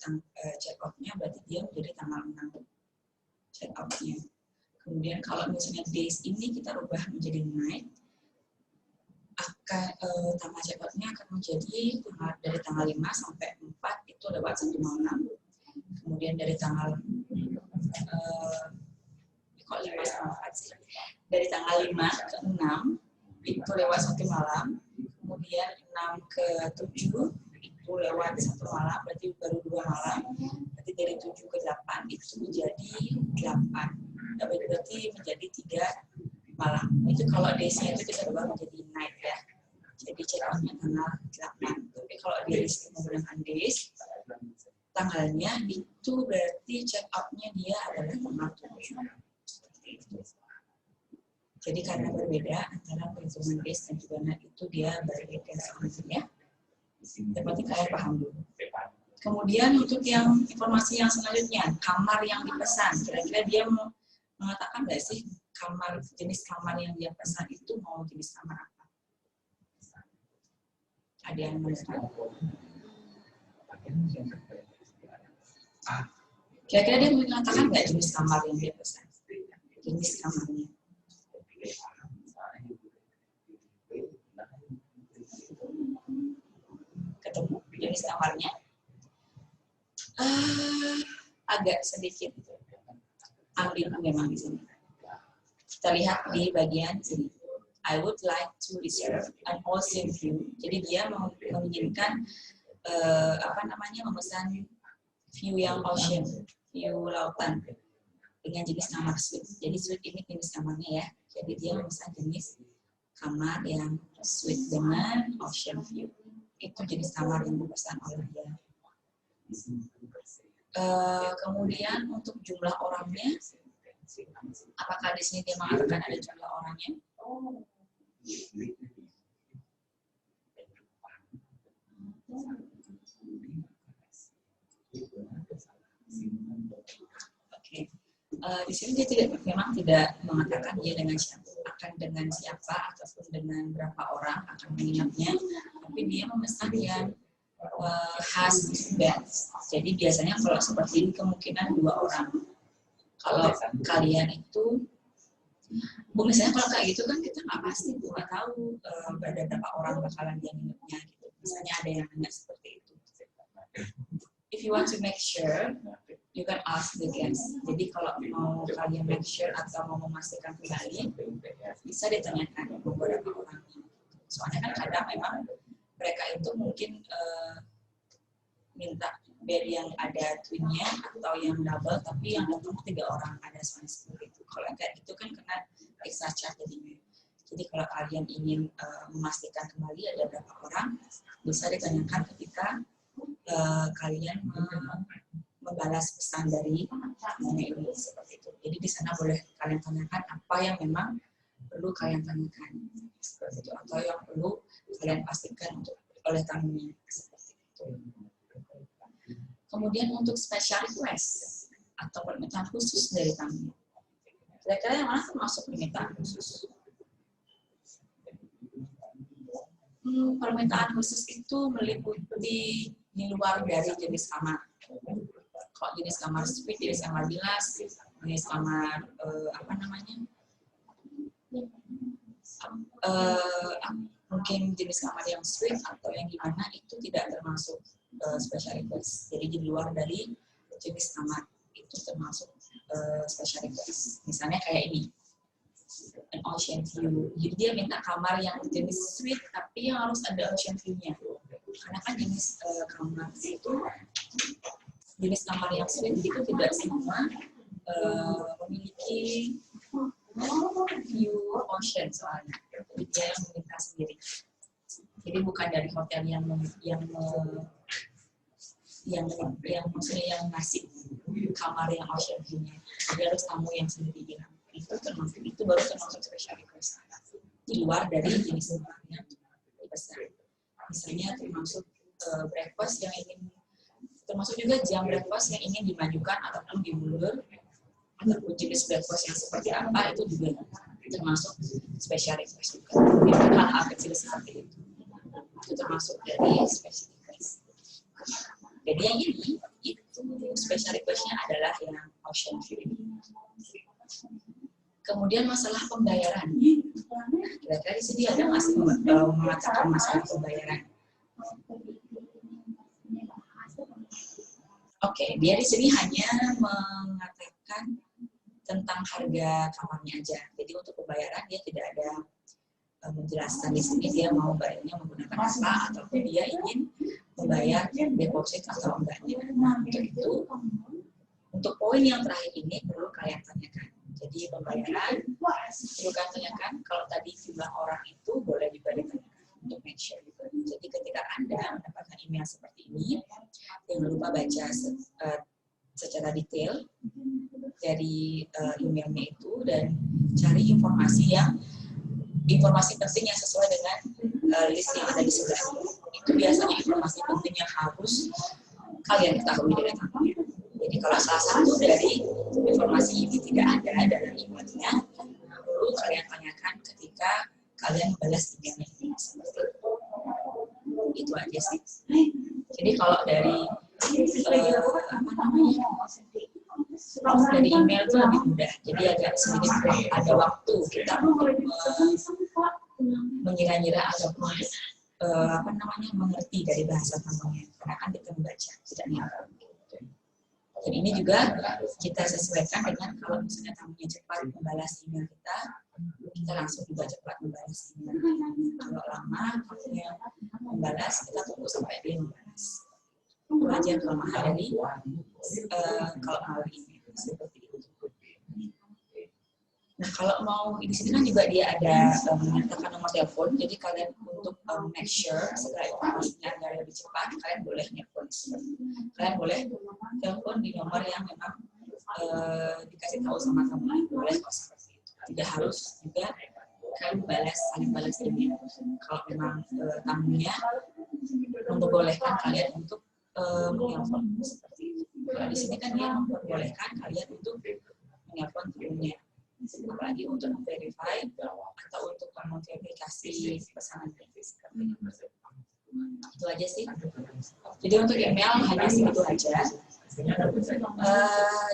check-out-nya berarti dia menjadi tanggal 6 check-out-nya. Kemudian kalau misalnya days ini kita rubah menjadi night, akan tanggal check-out-nya akan menjadi dari tanggal 5 sampai 4 itu lewat 1 malam. Kemudian dari tanggal kok 5 sama 4 sih? Dari tanggal 5 ke 6 itu lewat 1 malam, kemudian 6 ke 7 itu lewat 1 malam, berarti baru 2 malam, berarti dari 7 ke 8 itu menjadi 8, berarti menjadi 3 malam. Itu kalau days-nya itu kita ubah menjadi night ya, jadi check-out-nya tanggal 8. Tapi kalau dia menggunakan days, tanggalnya itu berarti check-out-nya dia adalah tanggal 7. Jadi karena berbeda antara perhitungan days dan juga night itu dia berbeda sebenarnya. Berarti kalian paham dulu. Kemudian untuk yang informasi yang selanjutnya, kamar yang dipesan. Kira-kira dia mau mengatakan nggak sih kamar, jenis kamar yang dia pesan itu mau jenis kamar apa? Ada yang mau tahu? Kira-kira dia mengatakan nggak jenis kamar yang dia pesan? Jenis kamarnya. Ketemu jenis kamarnya? Agak sedikit ambil memang di sini. Kita lihat di bagian sini. I would like to reserve an ocean view. Jadi dia menginginkan memesan view yang ocean, view lautan. dengan jenis kamar suite. Jadi suite ini jenis kamarnya ya. Jadi dia memesan jenis kamar yang suite dengan ocean view. Itu jenis kamar yang dipesan oleh dia. Kemudian untuk jumlah orangnya, apakah di sini dia mengatakan ada jumlah orangnya? Oke. Di sini dia memang tidak mengatakan dia dengan siapa ataupun dengan berapa orang akan menginapnya, tapi dia memesan yang khas bed. Jadi biasanya kalau seperti ini kemungkinan 2 orang. Kalau kalian itu, misalnya kalau kayak gitu kan kita nggak pasti, nggak tahu berapa orang bakalan dia nginepnya gitu. Misalnya ada yang nanya seperti itu. If you want to make sure, you can ask the guest. Jadi kalau mau kalian make sure atau mau memastikan kembali, bisa ditanyakan beberapa orang. Soalnya kan kadang memang mereka itu mungkin minta bed yang ada twinnya atau yang double, tapi yang datang 3 orang, ada soalnya seperti itu. Kalau kayak gitu kan kena extra charge jadinya. Jadi kalau kalian ingin memastikan kembali ada berapa orang, bisa ditanyakan ketika kalian membalas pesan dari email seperti itu. Jadi di sana boleh kalian tanyakan apa yang memang perlu kalian tanyakan seperti itu, atau yang perlu kalian pastikan untuk oleh tamunya seperti itu. Kemudian untuk special request atau permintaan khusus dari tamu. Kira-kira yang mana termasuk permintaan khusus? Permintaan khusus itu meliputi di luar dari jenis kamar. Kalau jenis kamar suite, jenis kamar bilas, jenis kamar mungkin jenis kamar yang suite atau yang gimana itu tidak termasuk special request. Jadi di luar dari jenis kamar itu termasuk special request. Misalnya kayak ini, an ocean view. Jadi dia minta kamar yang jenis suite tapi yang harus ada ocean view-nya. Karena kan jenis kamar itu, jenis kamar yang suite itu tidak semua memiliki view ocean soalnya. Jadi dia yang meminta sendiri. Jadi bukan dari hotel yang maksudnya yang ngasih kamar yang ocean view-nya. Jadi harus tamu yang sendiri bilang. Itu baru termasuk special request. Di luar dari jenis kamar yang besar. Misalnya termasuk breakfast yang ingin, termasuk juga jam breakfast yang ingin dimajukan ataupun dimundur, ataupun jenis breakfast yang seperti apa itu juga termasuk special request juga. Hal-hal kecil seperti itu. Itu termasuk dari special request. Jadi yang ini, itu special request-nya adalah yang ocean view. Kemudian masalah pembayaran. Kira-kira di sini ada masih mengatakan masalah pembayaran. Oke, dia di sini hanya mengatakan tentang harga kamarnya aja. Jadi untuk pembayaran dia tidak ada menjelaskan di sini dia mau bayarnya menggunakan apa ataupun dia ingin membayar deposit atau enggaknya. Nah, untuk itu, untuk poin yang terakhir ini perlu kalian tanyakan. Jadi pembayaran perlu kalian tanyakan. Kalau tadi jumlah orang itu boleh juga ditanyakan untuk make sure juga. Jadi ketika Anda mendapatkan email seperti ini, jangan lupa baca secara detail dari emailnya itu dan cari informasi penting yang sesuai dengan list yang ada di sebelahnya. Itu biasanya informasi penting yang harus kalian ketahui dari tamunya. Jadi kalau salah satu dari informasi ini tidak ada dalam emailnya, perlu kalian tanyakan ketika kalian membalas emailnya ini. Seperti itu aja sih. Jadi kalau dari dari email itu lebih mudah. Jadi agak sedikit ada waktu kita untuk mengira-ngira ataupun mengerti dari bahasa tamunya. Karena kan kita membaca, tidak nyata. Dan ini juga kita sesuaikan dengan kalau misalnya tamunya cepat membalas email kita langsung juga cepat membalas email. Kalau lama tamunya membalas, kita tunggu sampai dia membalas. Itu aja kelemahan dari kalau melalui email seperti itu. Nah, kalau mau di sini kan juga dia ada menyertakan nomor telepon, jadi kalian untuk make sure setelah informasinya agak lebih cepat, kalian boleh nelpon. Kalian boleh telepon di nomor yang memang dikasih tahu sama teman, boleh kok seperti itu. Tidak harus juga kalian saling balas email. Kalau memang tamunya memperbolehkan kalian untuk menelpon seperti itu. Kalau di sini kan dia memperbolehkan kalian untuk menelpon temannya. Apalagi untuk verify atau untuk memverifikasi pesanan gratis. Itu aja sih. Jadi untuk email hanya segitu aja.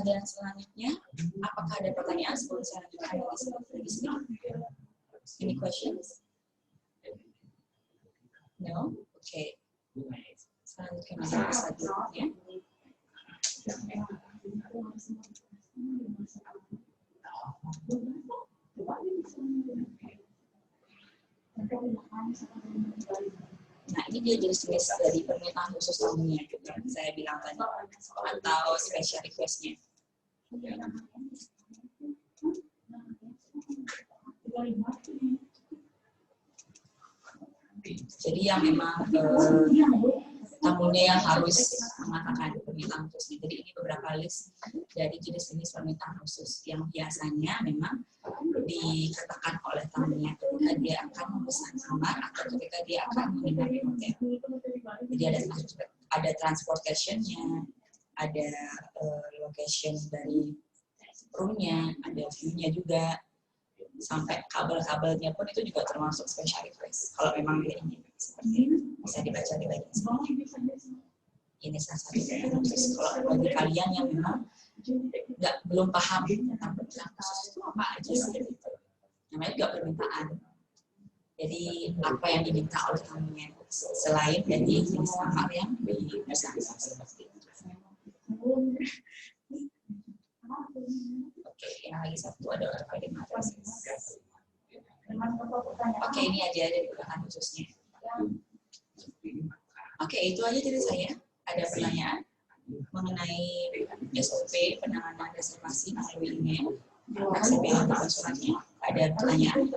Dan selanjutnya, apakah ada pertanyaan sebelum saya lanjutkan lagi sini? Any questions? No? Oke. Selanjutnya selanjutnya. Nah, ini dia jenis-jenis dari permintaan khusus tamunya yang saya bilang tadi, atau special request-nya. Jadi yang memang tamunya yang harus mengatakan permintaan khusus. Jadi ini beberapa list dari jenis-jenis permintaan khusus yang biasanya memang dikatakan oleh tamunya ketika dia akan memesan kamar atau ketika dia akan menginap di hotel. Jadi ada transportation-nya, ada location dari room-nya, ada view-nya juga, sampai kabel-kabelnya pun itu juga termasuk special request. Kalau memang dia ingin seperti itu, bisa dibaca di bagian sini. Ini salah satu khusus. Kalau bagi kalian yang memang belum paham tentang permintaan khusus itu apa aja sih, namanya juga permintaan. Jadi apa yang diminta oleh tamunya selain dari jenis kamar yang dipesan seperti itu. Oke, yang lagi satu adalah matrices. Oke, ini aja dari permintaan khususnya. Oke, itu aja dari saya. Ada pertanyaan mengenai SOP penanganan reservasi melalui email, ACPL atau suratnya? Ada pertanyaan?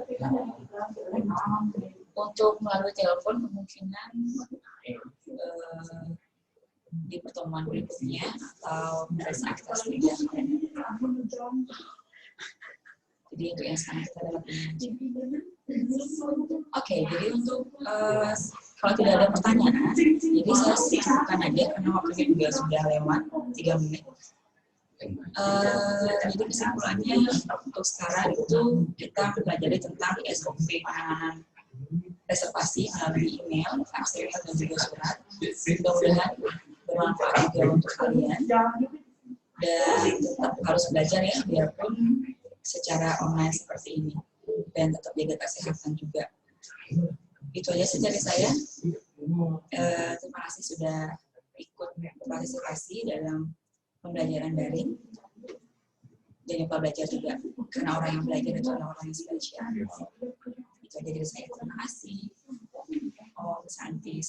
Untuk melalui telepon kemungkinan di pertemuan berikutnya atau pada saat kita sudah. Jadi itu yang sekarang kita lakukan. Oke, jadi untuk kalau tidak ada pertanyaan, jadi saya cukupkan aja karena waktunya juga sudah lewat 3 menit. Jadi kesimpulannya untuk sekarang itu kita mempelajari tentang SOP penanganan reservasi melalui email, fax, dan juga surat. Mudah-mudahan bermanfaat juga untuk kalian. Dan tetap harus belajar ya, biarpun secara online seperti ini. Dan tetap jaga kesehatan juga. Itu aja sih dari saya. Terima kasih sudah ikut berpartisipasi dalam pembelajaran daring. Jangan lupa belajar juga, karena orang yang belajar itu adalah orang yang spesial. Itu aja dari saya. Terima kasih. Oh, Santi.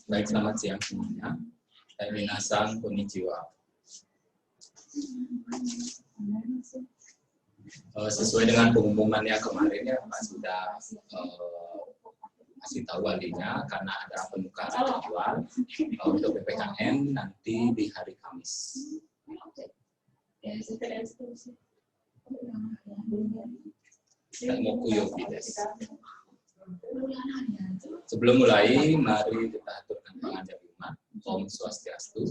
Baik, selamat siang semuanya. Minasan konnichiwa. Sesuai dengan pengumumannya kemarin ya, Pak sudah kasih tahu walinya karena ada penukaran jadwal untuk PPKM nanti di hari Kamis. Sebelum mulai, mari kita aturkan pangandaran iman. Om Swastiastu.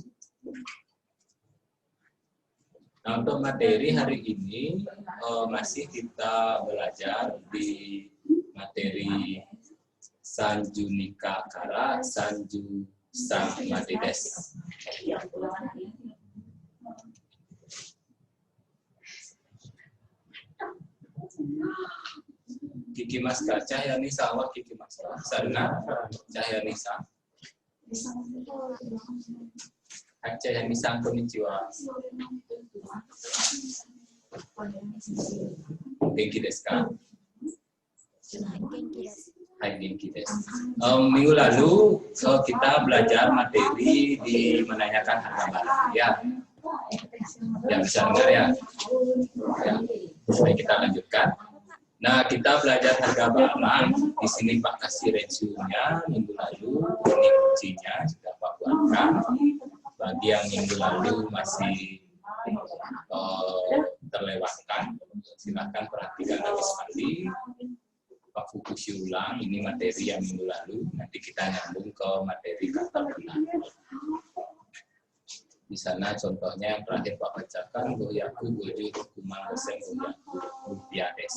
Nah, untuk materi hari ini masih kita belajar di materi Sanjunika Kara Sanju Samadides. Kiki Maska, Cahyanisa, awak Kiki Maska, Sarna, Cahyanisa. Cahyanisa, konnichiwa. Genki desu ka? Hai, genki desu. Minggu lalu kita belajar materi di menanyakan harga barang, ya. Yang bisa dengar ya. Baik, kita lanjutkan. Nah, kita belajar harga barang. Di sini Pak kasih reviewnya minggu lalu. Ini kuncinya sudah Pak buatkan. Bagi yang minggu lalu masih terlewatkan, silakan perhatikan lagi sekali. Pak fokusi ulang. Ini materi yang minggu lalu. Nanti kita nyambung ke materi kata benar. Di sana contohnya yang terakhir Pak bacakan, goyaku goju hukuman dosen goyaku rupiades.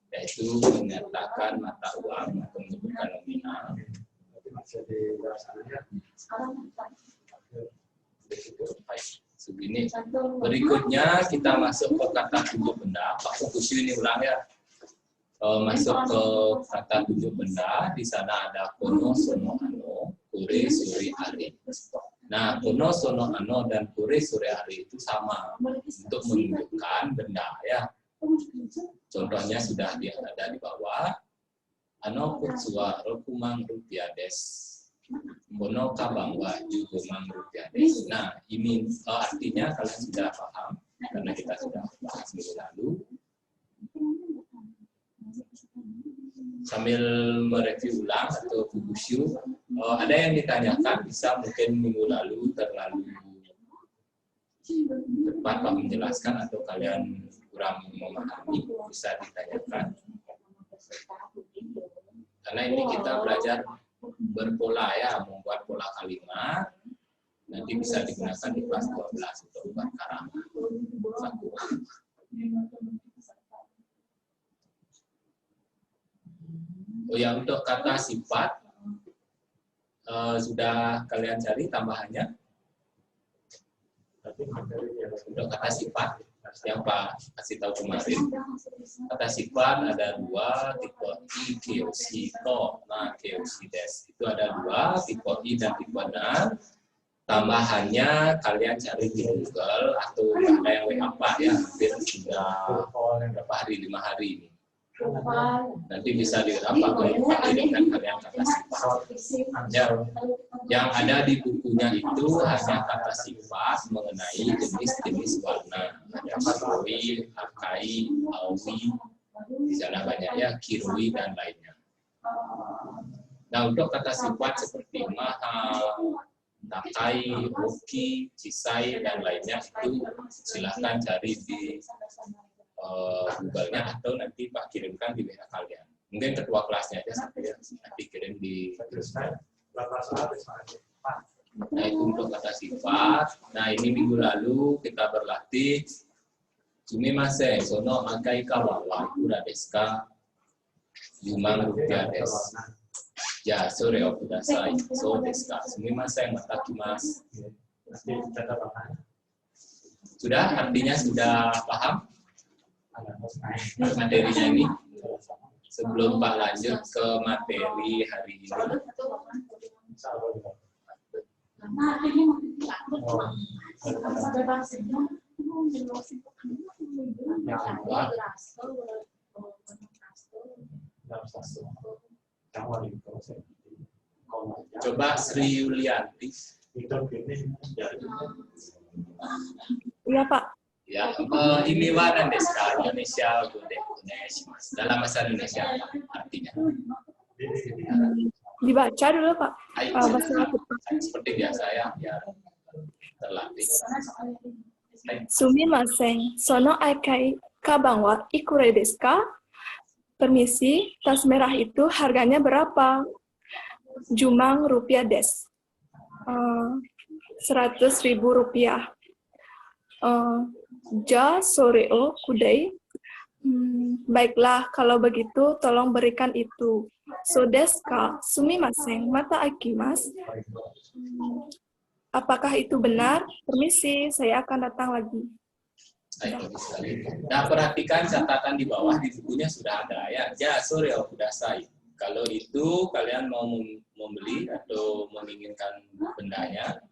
Yaitu menyatakan mata uang atau menyebutkan nominal. Segini. Berikutnya kita masuk ke kata tujuh benda. Pak fokus ini ulang ya. Masuk ke kata tujuh benda. Di sana ada kono, sono, ano, kure, suri, ari. Nah, kono, sono, ano, dan kure, suri, ari itu sama untuk menunjukkan benda ya. Contohnya sudah ada di bawah. Ano kutsua rokumang rupiades. Kono kabangwa jugumang rupiades. Nah, ini artinya kalian sudah paham karena kita sudah bahas minggu lalu. Sambil mereview ulang atau kubusyu, ada yang ditanyakan, bisa mungkin minggu lalu terlalu tepat Pak menjelaskan atau kalian kurang memahami, bisa ditanyakan. Karena ini kita belajar berpola ya, membuat pola kalimat. Nanti bisa digunakan di kelas 12 untuk buat karangan. Oh ya, untuk kata sifat sudah kalian cari tambahannya? Untuk kata sifat yang Pak kasih tahu kemarin. Kata sifat ada 2, tipe I, kyoshi, to. Nah, kyoshi desu. Itu ada 2, tipe I dan tipe na. Tambahannya kalian cari di Google atau ada yang WA ya, hampir sudah berapa hari, 5 hari ini. Nanti bisa kirimkan kalian kata sifat. Yang ada di bukunya itu hanya kata sifat mengenai jenis-jenis warna. Ada kirui, akai, aoi, di sana banyaknya kirui dan lainnya. Nah, untuk kata sifat seperti mahal, takai, oki, cisai, dan lainnya itu silahkan cari di Google-nya atau nanti Pak kirimkan di WA kalian. Mungkin ketua kelasnya aja sampai nanti kirim di grupnya. Nah, itu untuk kata sifat. Nah, ini minggu lalu kita berlatih sumimasen, sono akai kawa wa ikura desu ka? 5 rupiah desu. Ya, sore o kudasai. So desu ka? Sumimasen, matakimasu. Sudah? Artinya sudah paham materinya ini? Sebelum Pak lanjut ke materi hari ini. Coba Sri Yulianti. Iya, Pak. Ya, ini warna deska Indonesia dalam bahasa Indonesia artinya. Dibaca dulu, Pak. Seperti biasa ya, biar terlatih. Sumimasen, sono akai kabang wa ikure desu ka? Permisi, tas merah itu harganya berapa? Jumang rupiah des. 100.000 rupiah. Ja sore o kudai. Baiklah, kalau begitu tolong berikan itu. So desu ka? Sumimasen, mata akimasu. Apakah itu benar? Permisi, saya akan datang lagi. Nah, perhatikan catatan di bawah di bukunya sudah ada ya. Ja sore o kudasai. Kalau itu kalian mau membeli atau menginginkan bendanya,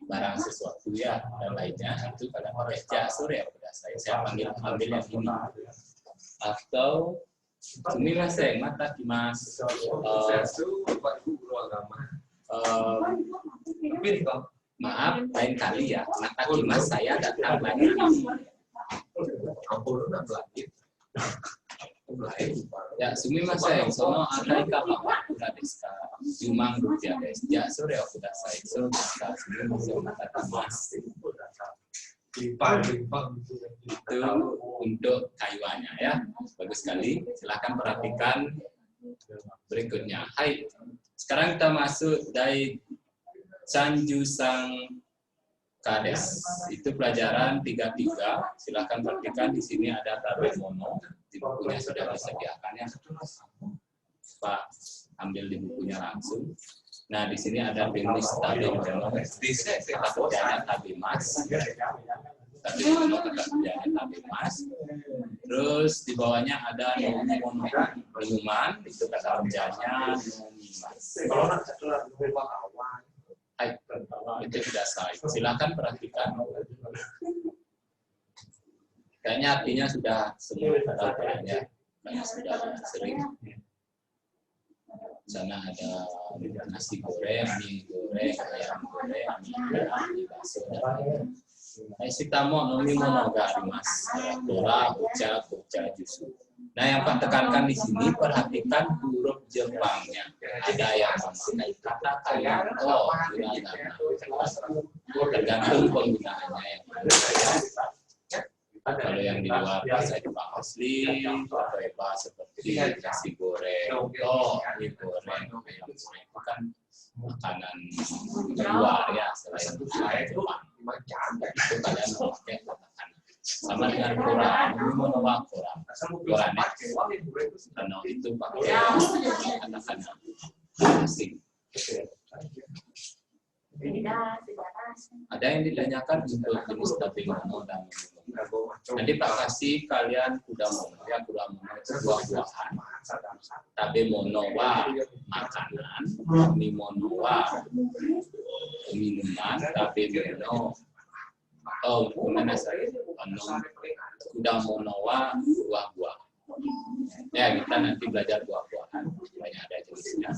barang sesuatu ya dan lainnya, itu kalian pakai ja sore o kudasai. Saya ambil yang ini. Atau sumimasen, mata kimasu. Maaf, lain kali ya. Mata kimas saya datang lagi. Ya, sumimasen, sono akai kawa desu ka? Jumang rupiah desu. Ya, sore o kudasai. So desu ka? Sumimasen, mata kimasu. Itu untuk kayuannya ya. Bagus sekali. Silahkan perhatikan berikutnya. Hai. Sekarang kita masuk dari Sanjusang Kades. Itu pelajaran 33. Silahkan perhatikan di sini ada tabel mono. Di bukunya sudah disediakan ya. Pak ambil di bukunya langsung. Nah, di sini ada jenis tabel mono. Kata kerjanya tabel mas. Tabel mono kata kerjanya tabel mas. Terus di bawahnya ada minuman. Itu kata kerjanya nomimas. Itu sudah saya. Silakan perhatikan. Kayaknya artinya sudah semua ya. Karena sudah sering. Sana ada nasi goreng, mie goreng, ayam goreng, mie bakso. Shitamo nomi mono ga arimasu. Tora, ocha jusu. Nah, yang Pak tekankan di sini, perhatikan huruf Jepangnya. Ada yang memakai kata kanto, tergantung penggunaannya yang mana. Kalau yang di luar bahasa Jepang asli, apa seperti nasi goreng, mie goreng, ayam goreng itu kan makanan luar ya, selain Jepang. Itu kalian memakai kata-kata. Sama dengan Quran, ini menolak Quran. Quran karena itu pakai kata-kata asing. Ada yang ditanyakan untuk jenis tabe mono dan minimum. Nanti Pak kasih kalian kuda mono ya, kuda mono itu buah-buahan. Tabe mono wa makanan, mono wa minuman, tabe mono gimana saya? Kuda mono wa buah-buah. Ya kita nanti belajar buah-buahan, banyak ada jenisnya.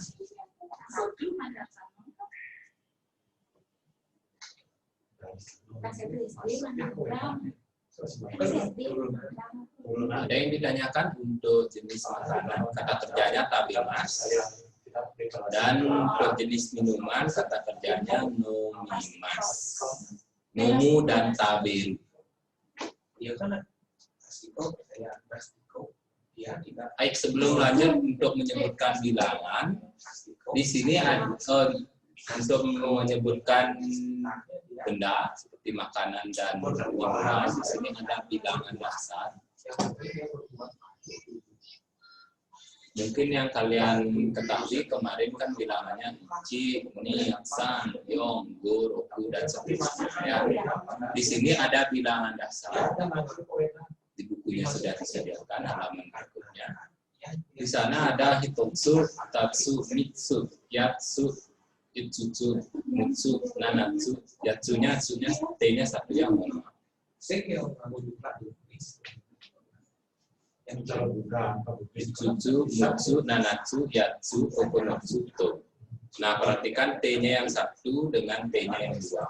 Ada yang ditanyakan untuk jenis makanan, kata kerjanya tabimas, dan untuk jenis minuman kata kerjanya nomimas, nomu dan tabiru. Baik, sebelum lanjut untuk menyebutkan bilangan, di sini ada untuk menyebutkan benda seperti makanan dan minuman, di sini ada bilangan dasar. Mungkin yang kalian ketahui kemarin kan bilangannya inci, ni, san, yong, gu, roku, dan seterusnya. Di sini ada bilangan dasar. Di bukunya sudah disediakan halaman berikutnya. Di sana ada hitotsu, tatsu, mitsu, yatsu, itsutsu, mutsu, nanatsu, yatsunya, t-nya satu yang mono. Itsutsu, mutsu, nanatsu, yatsu, okonotsu, to. Nah, perhatikan t-nya yang satu dengan t-nya yang dua.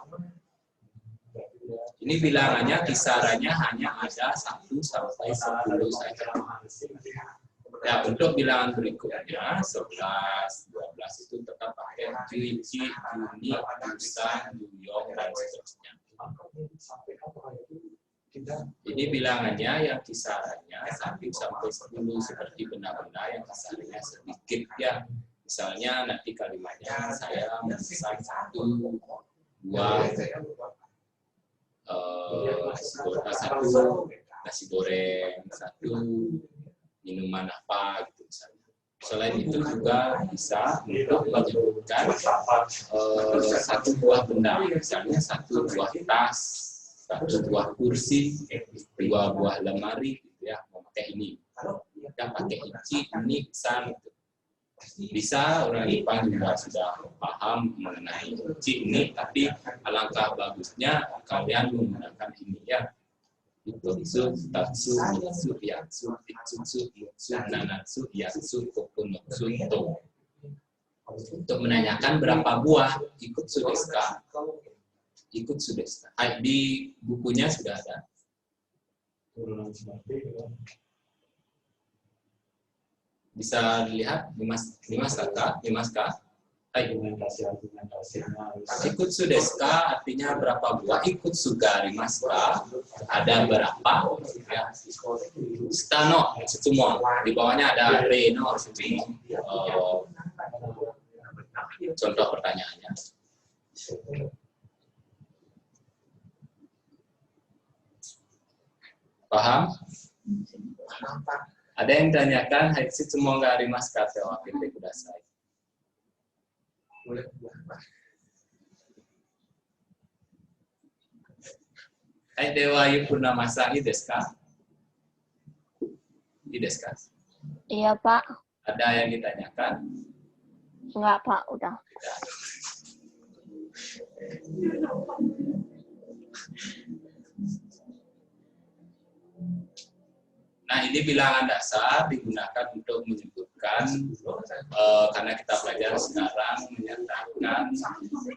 Ini bilangannya kisarannya hanya ada 1 sampai 10 saja. Ya, untuk bilangan berikutnya 11, 12 itu tetap pakai juici, juni, jusan, juyong, dan seterusnya. Ini bilangannya yang kisarannya 1 sampai 10 seperti benda-benda yang kisarannya sedikit ya. Misalnya nanti kalimatnya saya memesan 1 buah nasi goreng, 1 minuman apa gitu misalnya. Selain itu juga bisa untuk menyebutkan 1 buah benda, misalnya 1 buah tas, 1 buah kursi, 2 buah lemari gitu ya, memakai ini. Kita pakai inci, ini, san gitu. Bisa orang Jepang juga sudah paham mengenai inci ini, tapi alangkah bagusnya kalian menggunakan ini ya. Hitotsu, tatsu, mitsu, yatsu, itsutsu, mutsu, nanatsu, yatsu, okonotsu, to. Untuk menanyakan berapa buah ikutsu desu ka? Ikutsu desu ka? Di bukunya sudah ada. Bisa dilihat Dimaska. Ikutsu desu ka artinya berapa buah, ikutsu ga arimasu ada berapa ya. Stano semua, di bawahnya ada re no contoh pertanyaannya. Paham? Ada yang tanyakan, haitsu semua nggak arimasu ka te wakite kudasai. Hai dewa yukuna masa desu ka? Desu ka? Iya, Pak. Ada yang ditanyakan? Enggak, Pak. Udah. Nah, ini bilangan dasar digunakan untuk menyebutkan, karena kita belajar sekarang menyatakan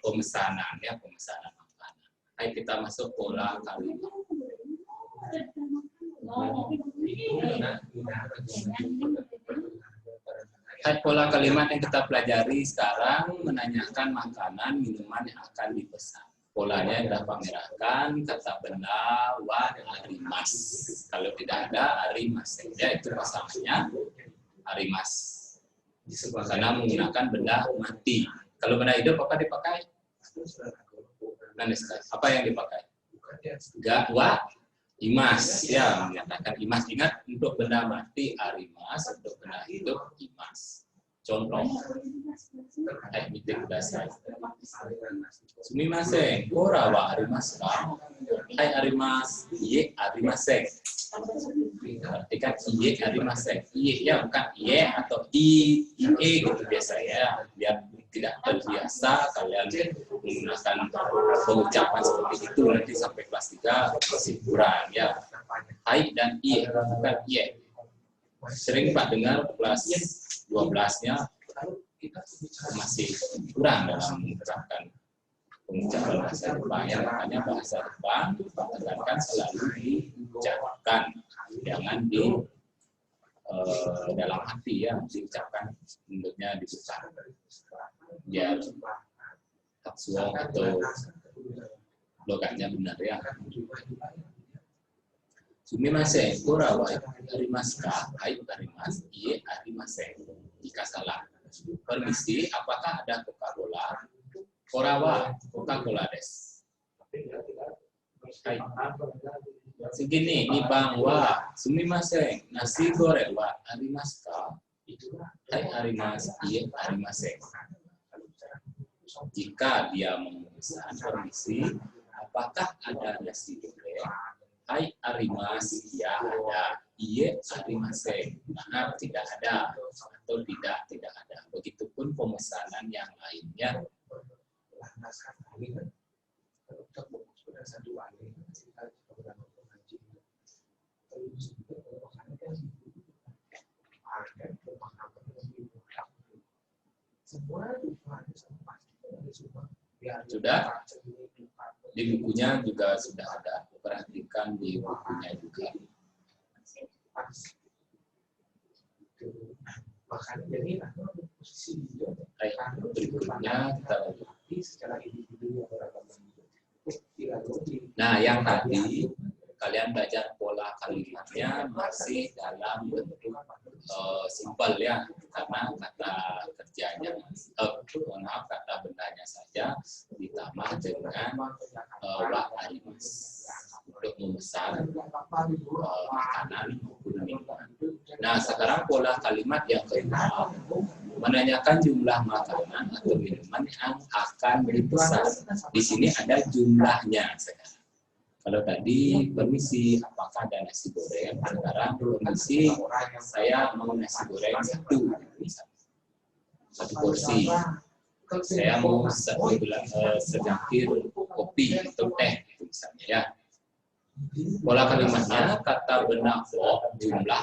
pemesanan makanan. Ayo kita masuk pola kalimat. Pola kalimat yang kita pelajari sekarang menanyakan makanan, minuman yang akan dipesan. Polanya kita pamerahkan kata benda wa arimas. Kalau tidak ada arimas, ya itu pasangannya arimas. Karena menggunakan benda mati. Kalau benda hidup apa dipakai? Apa yang dipakai? Ga wa imas. Ya, menyatakan imas. Ingat untuk benda mati arimas, untuk benda hidup imas. Contoh, hai mite kudasai. Sumimasen, kora wa arimasu ka? Hai arimasu, iye arimasen. Berarti kan iye arimasen. Iye ya bukan iye atau iye gitu biasa ya. Biar tidak terbiasa kalian menggunakan pengucapan seperti itu nanti sampai kelas 3 masih kurang ya. Hai dan iye bukan iye. Sering Pak dengar kelas 12-nya masih kurang dalam mengucapkan pengucapan bahasa Jepang ya, makanya bahasa Jepang tekankan selalu diucapkan, jangan di dalam hati ya, diucapkan mulutnya dibuka biar Hatsuo atau logatnya benar ya. Sumimasen, kora wa arimasu ka? Hai arimasu, iye arimasen. Jika salah, permisi, apakah ada Coca-Cola? Kora wa Coca-Cola desu. Hai. Segini, ini bang wa. Sumimasen, nasi goreng wa arimasu ka? Hai arimasu, iye arimasen. Jika dia memesan, permisi, apakah ada nasi goreng? Hai arimasu, ya ada. Iye arimasen. Maaf tidak ada atau tidak ada. Begitupun pemesanan yang lainnya. Sudah? Di bukunya juga sudah ada. Perhatikan di bukunya juga. Baik, berikutnya kita lanjut. Nah, yang tadi kalian belajar pola kalimatnya masih dalam bentuk simpel ya, karena kata kerjanya, kata bendanya saja ditambah dengan wa arimasu untuk memesan makanan maupun minuman. Nah, sekarang pola kalimat yang kedua menanyakan jumlah makanan atau minuman yang akan dipesan. Di sini ada jumlahnya sekarang. Kalau tadi permisi, apakah ada nasi goreng? Sekarang permisi, saya mau nasi goreng satu porsi. Saya mau secangkir kopi atau teh, misalnya ya. Pola kalimatnya kata benda jumlah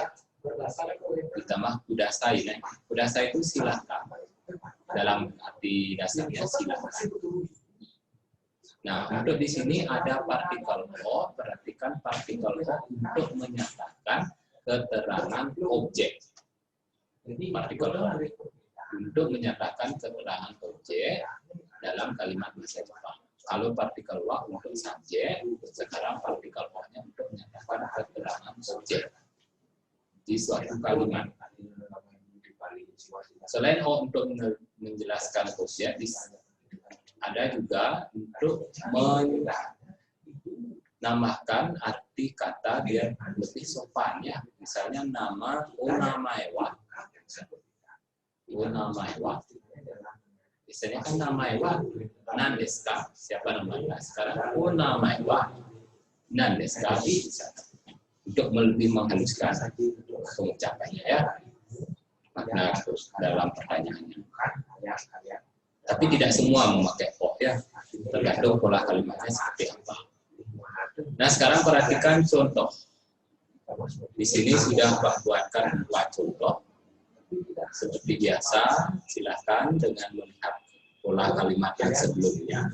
ditambah kudasai. Kudasai itu silakan. Dalam arti dasarnya silakan. Nah, untuk di sini ada partikel o, perhatikan partikel o untuk menyatakan keterangan objek. Partikel o untuk menyatakan keterangan objek dalam kalimat bahasa Jepang. Kalau partikel wa untuk subjek, sekarang partikel o-nya untuk menyatakan keterangan objek di suatu kalimat. Selain o untuk menjelaskan objek, ada juga untuk menambahkan arti kata biar lebih sopan ya. Misalnya nama onamaewa. Onamaewa. Biasanya kan namaewa nandeska, siapa namanya? Sekarang onamaewa nandeska untuk lebih menghaluskan pengucapannya ya. Makna dalam pertanyaannya. Tapi tidak semua memakai o ya, tergantung pola kalimatnya seperti apa. Nah, sekarang perhatikan contoh. Di sini sudah Pak buatkan 4 contoh. Seperti biasa, silakan dengan melihat pola kalimat yang sebelumnya.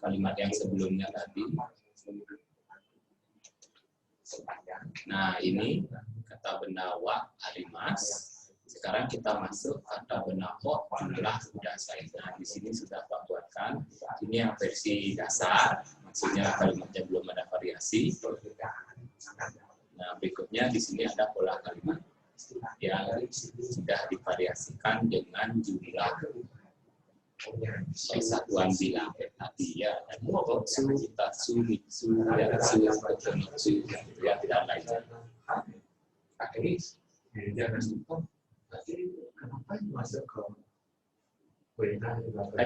Kalimat yang sebelumnya tadi. Nah, ini kata benda wa arimasu. Sekarang kita masuk kata benda o jumlah kudasai. Nah, di sini sudah Pak buatkan. Ini yang versi dasar, maksudnya kalimatnya belum ada variasi. Nah, berikutnya di sini ada pola kalimat yang sudah divariasikan dengan jumlah satuan bilang tadi ya, dan totsu, tatsu, mitsu, yatsu, kotonitsu, dan lain-lain.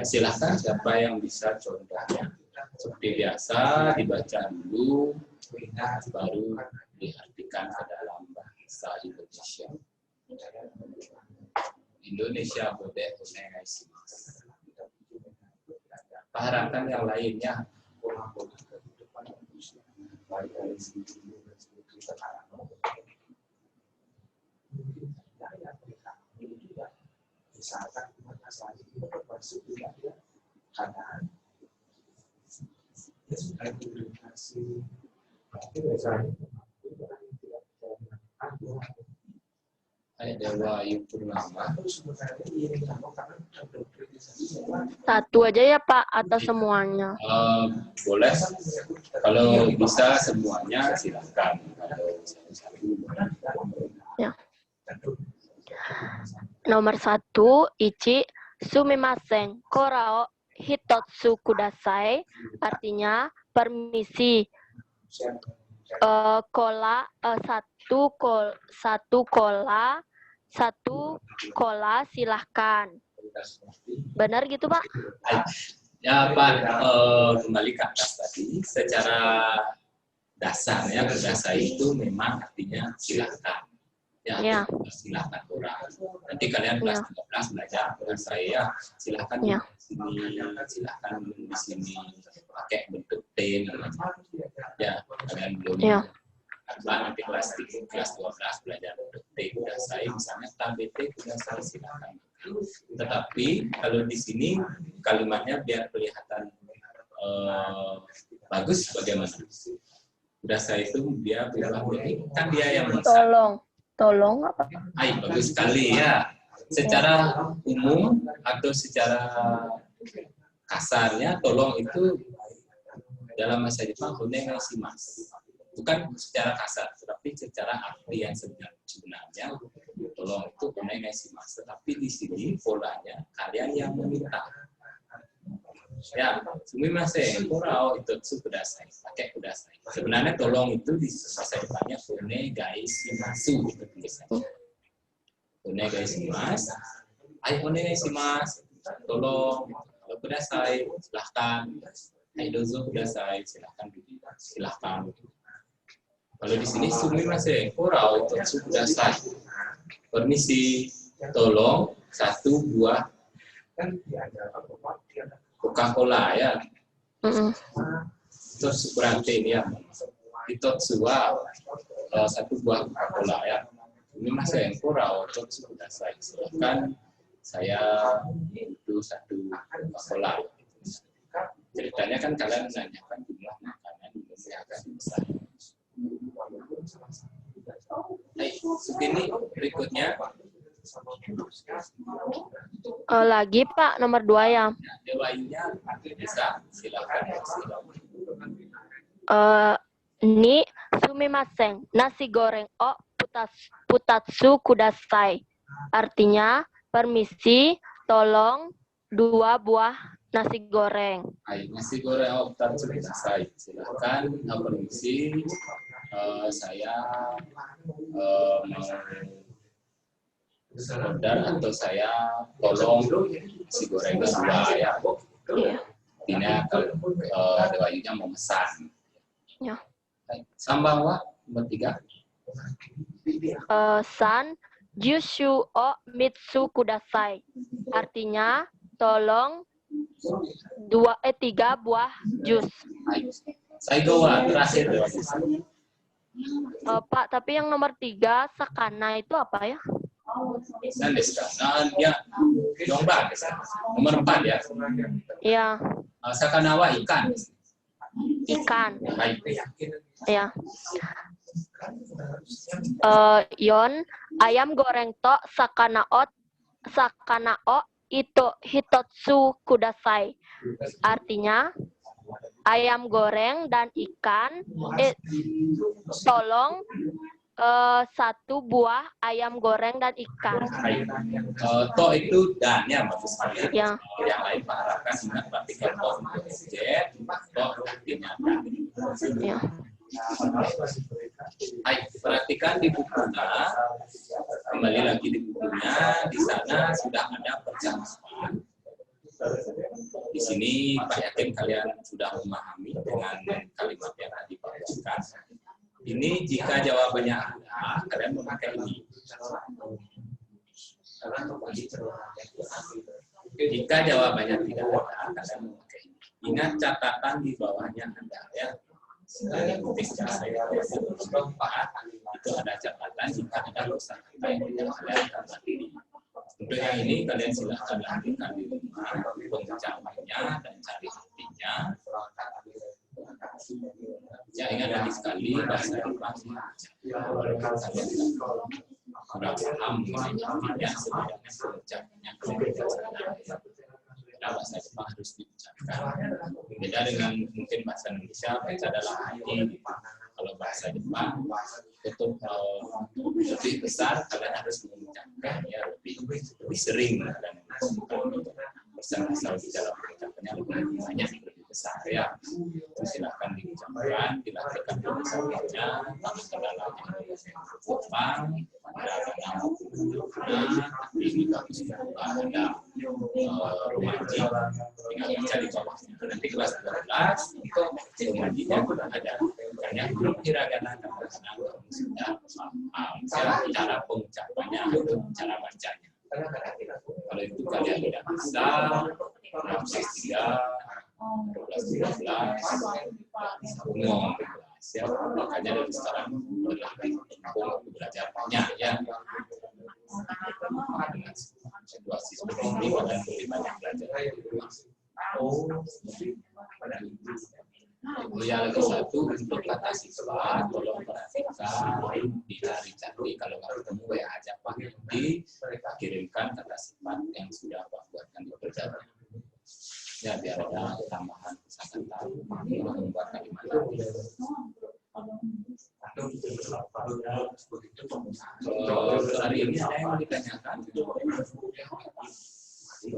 Silakan siapa yang bisa contohnya. Seperti biasa dibaca dulu, baru diartikan ke dalam bahasa Indonesia. Indonesia boleh onegaishimasu. Harapkan yang lainnya. Dewa Ayu Purnama. Satu aja ya Pak, atau semuanya? Boleh. Kalau bisa semuanya silakan. Ya. Nomor 1, Ichi sumimasen korao hitotsu kudasai. Artinya permisi. Satu kola silahkan. Benar gitu Pak? Ya Pak, kembali ke atas tadi, secara dasarnya kudasai itu memang artinya silahkan. Ya. Silahkan orang. Nanti kalian kelas 13 belajar kudasai ya, silahkan di sini, silahkan di sini pakai bentuk T. Ya, kalian belum. Nanti kelas 12 belajar T kudasai, misalnya KBT kudasai silakan. Tetapi kalau di sini kalimatnya biar kelihatan bagus bagaimana? Kudasai itu dia bilang kan dia yang tolong apa? Bagus sekali ya. Secara umum atau secara kasarnya tolong itu dalam bahasa Jepang onegaishimasu. Bukan secara kasar, tetapi secara arti yang sebenarnya tolong itu onegaishimasu. Tapi di sini polanya kalian yang meminta. Ya, sumimasen, korao hitotsu kudasai, pakai kudasai. Sebenarnya tolong itu di bahasa Jepangnya onegaishimasu itu tulisannya. Onegaishimasu, onegaishimasu, tolong, kalau kudasai, silahkan. Dozo kudasai, silahkan. Kalau di sini sumimasen, korao hitotsu kudasai. Permisi, tolong 1 buah Coca-Cola ya. Terus berarti ini ya. Hitotsu 1 buah Coca-Cola ya. Sumimasen, korao hitotsu kudasai. Silakan saya itu 1 Coca-Cola. Ceritanya kan kalian menanyakan jumlah makanan yang akan besar. Baik, begini berikutnya. Lagi Pak, nomor 2 ya. Dewa Ayunya bisa, silakan. Ni sumimasen nasi goreng o putatsu kudasai. Artinya permisi, tolong 2 buah nasi goreng. Nasi goreng o putatsu kudasai. Silakan, permisi. Saya mau order atau saya tolong nasi goreng 2 ya. Ini Dewa Ayunya mau pesan. Ya. Sambawa nomor 3. San jushu o mitsu kudasai. Artinya tolong 3 buah jus. Saigowa terakhir Dewa Ayunya. Pak, tapi yang nomor 3 sakana itu apa ya? Ya, nomor 4 ya. Iya. Sakanawa ikan. Ikan. Baik. Ya. Yon ayam goreng to sakana o hitotsu kudasai. Artinya ayam goreng dan ikan, tolong 1 buah ayam goreng dan ikan. To itu dan ya bagus sekali. Ya. Yang lain Pak harapkan ingat praktikal to untuk objek, to artinya dan. Ya. Baik, perhatikan di bukunya, kembali lagi di bukunya, di sana sudah ada percakapan. Di sini Pak yakin kalian sudah memahami dengan kalimat yang tadi Pak bacakan. Ini jika jawabannya ada, kalian memakai ini. Jika jawabannya tidak ada, kalian memakai ini. Ingat catatan di bawahnya ada ya. Dari ketik saya Pak, itu ada catatan jika ada kosakata yang tidak kalian amati. Untuk yang ini kalian silahkan lakukan di rumah pengucapannya dan cari artinya. Ya ingat lagi sekali bahasa Jepang kalian sudah paham artinya sebenarnya pengucapannya karena bahasa Jepang harus diucapkan. Beda dengan mungkin bahasa Indonesia baca dalam hati. Kalau bahasa Jepang untuk lebih besar kalian harus mengucapkan ya lebih sering dan besar di dalam pengucapannya lebih banyak lebih besar ya. Itu silakan diucapkan, dilatihkan bersamanya tangan-tangannya Jepang ini bagus ada romaji tinggal baca di bawahnya. Nanti kelas 12 untuk romajinya ada banyak grup hiragana dan kamu sudah paham cara pengucapannya atau cara bacanya. Kalau itu kalian tidak bisa, proses 3, 12, 13, ya, makanya dari sekarang berlatih untuk belajar banyak ya. Dengan situasi seperti ini kalian lebih banyak belajar. Yang lagi satu untuk kata sifat, tolong perhatikan dicari kalau nggak ketemu ya aja Pak nanti kirimkan kata sifat yang sudah Pak buatkan di perjalanan. Ya biar ada tambahan kosakata membuat kalimat. Hari ini ada yang ditanyakan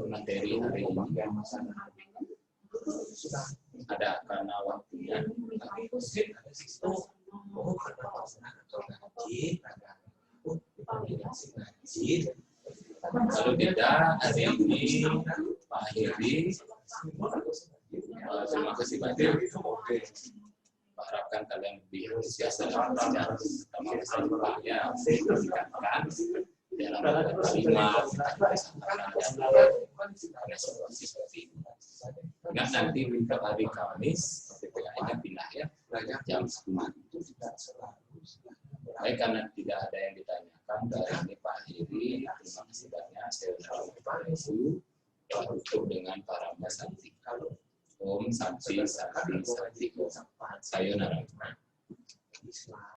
materi hari ini ada karena waktunya. Kalau tidak hari ini Pak Heri, terima kasih banyak. Harapkan kalian lebih antusias dalam belajar sama bahasa Jepangnya, meningkatkan dalam kalimat, dan situasi seperti ini. Ingat nanti untuk hari Kamis, PPKN-nya pindah ya, jam 10. Baik, karena tidak ada yang ditanyakan dari ini Pak Heri, terima kasih banyak. Saya tutup dengan para Santi. Om Santi Santi Santi. Sayonara.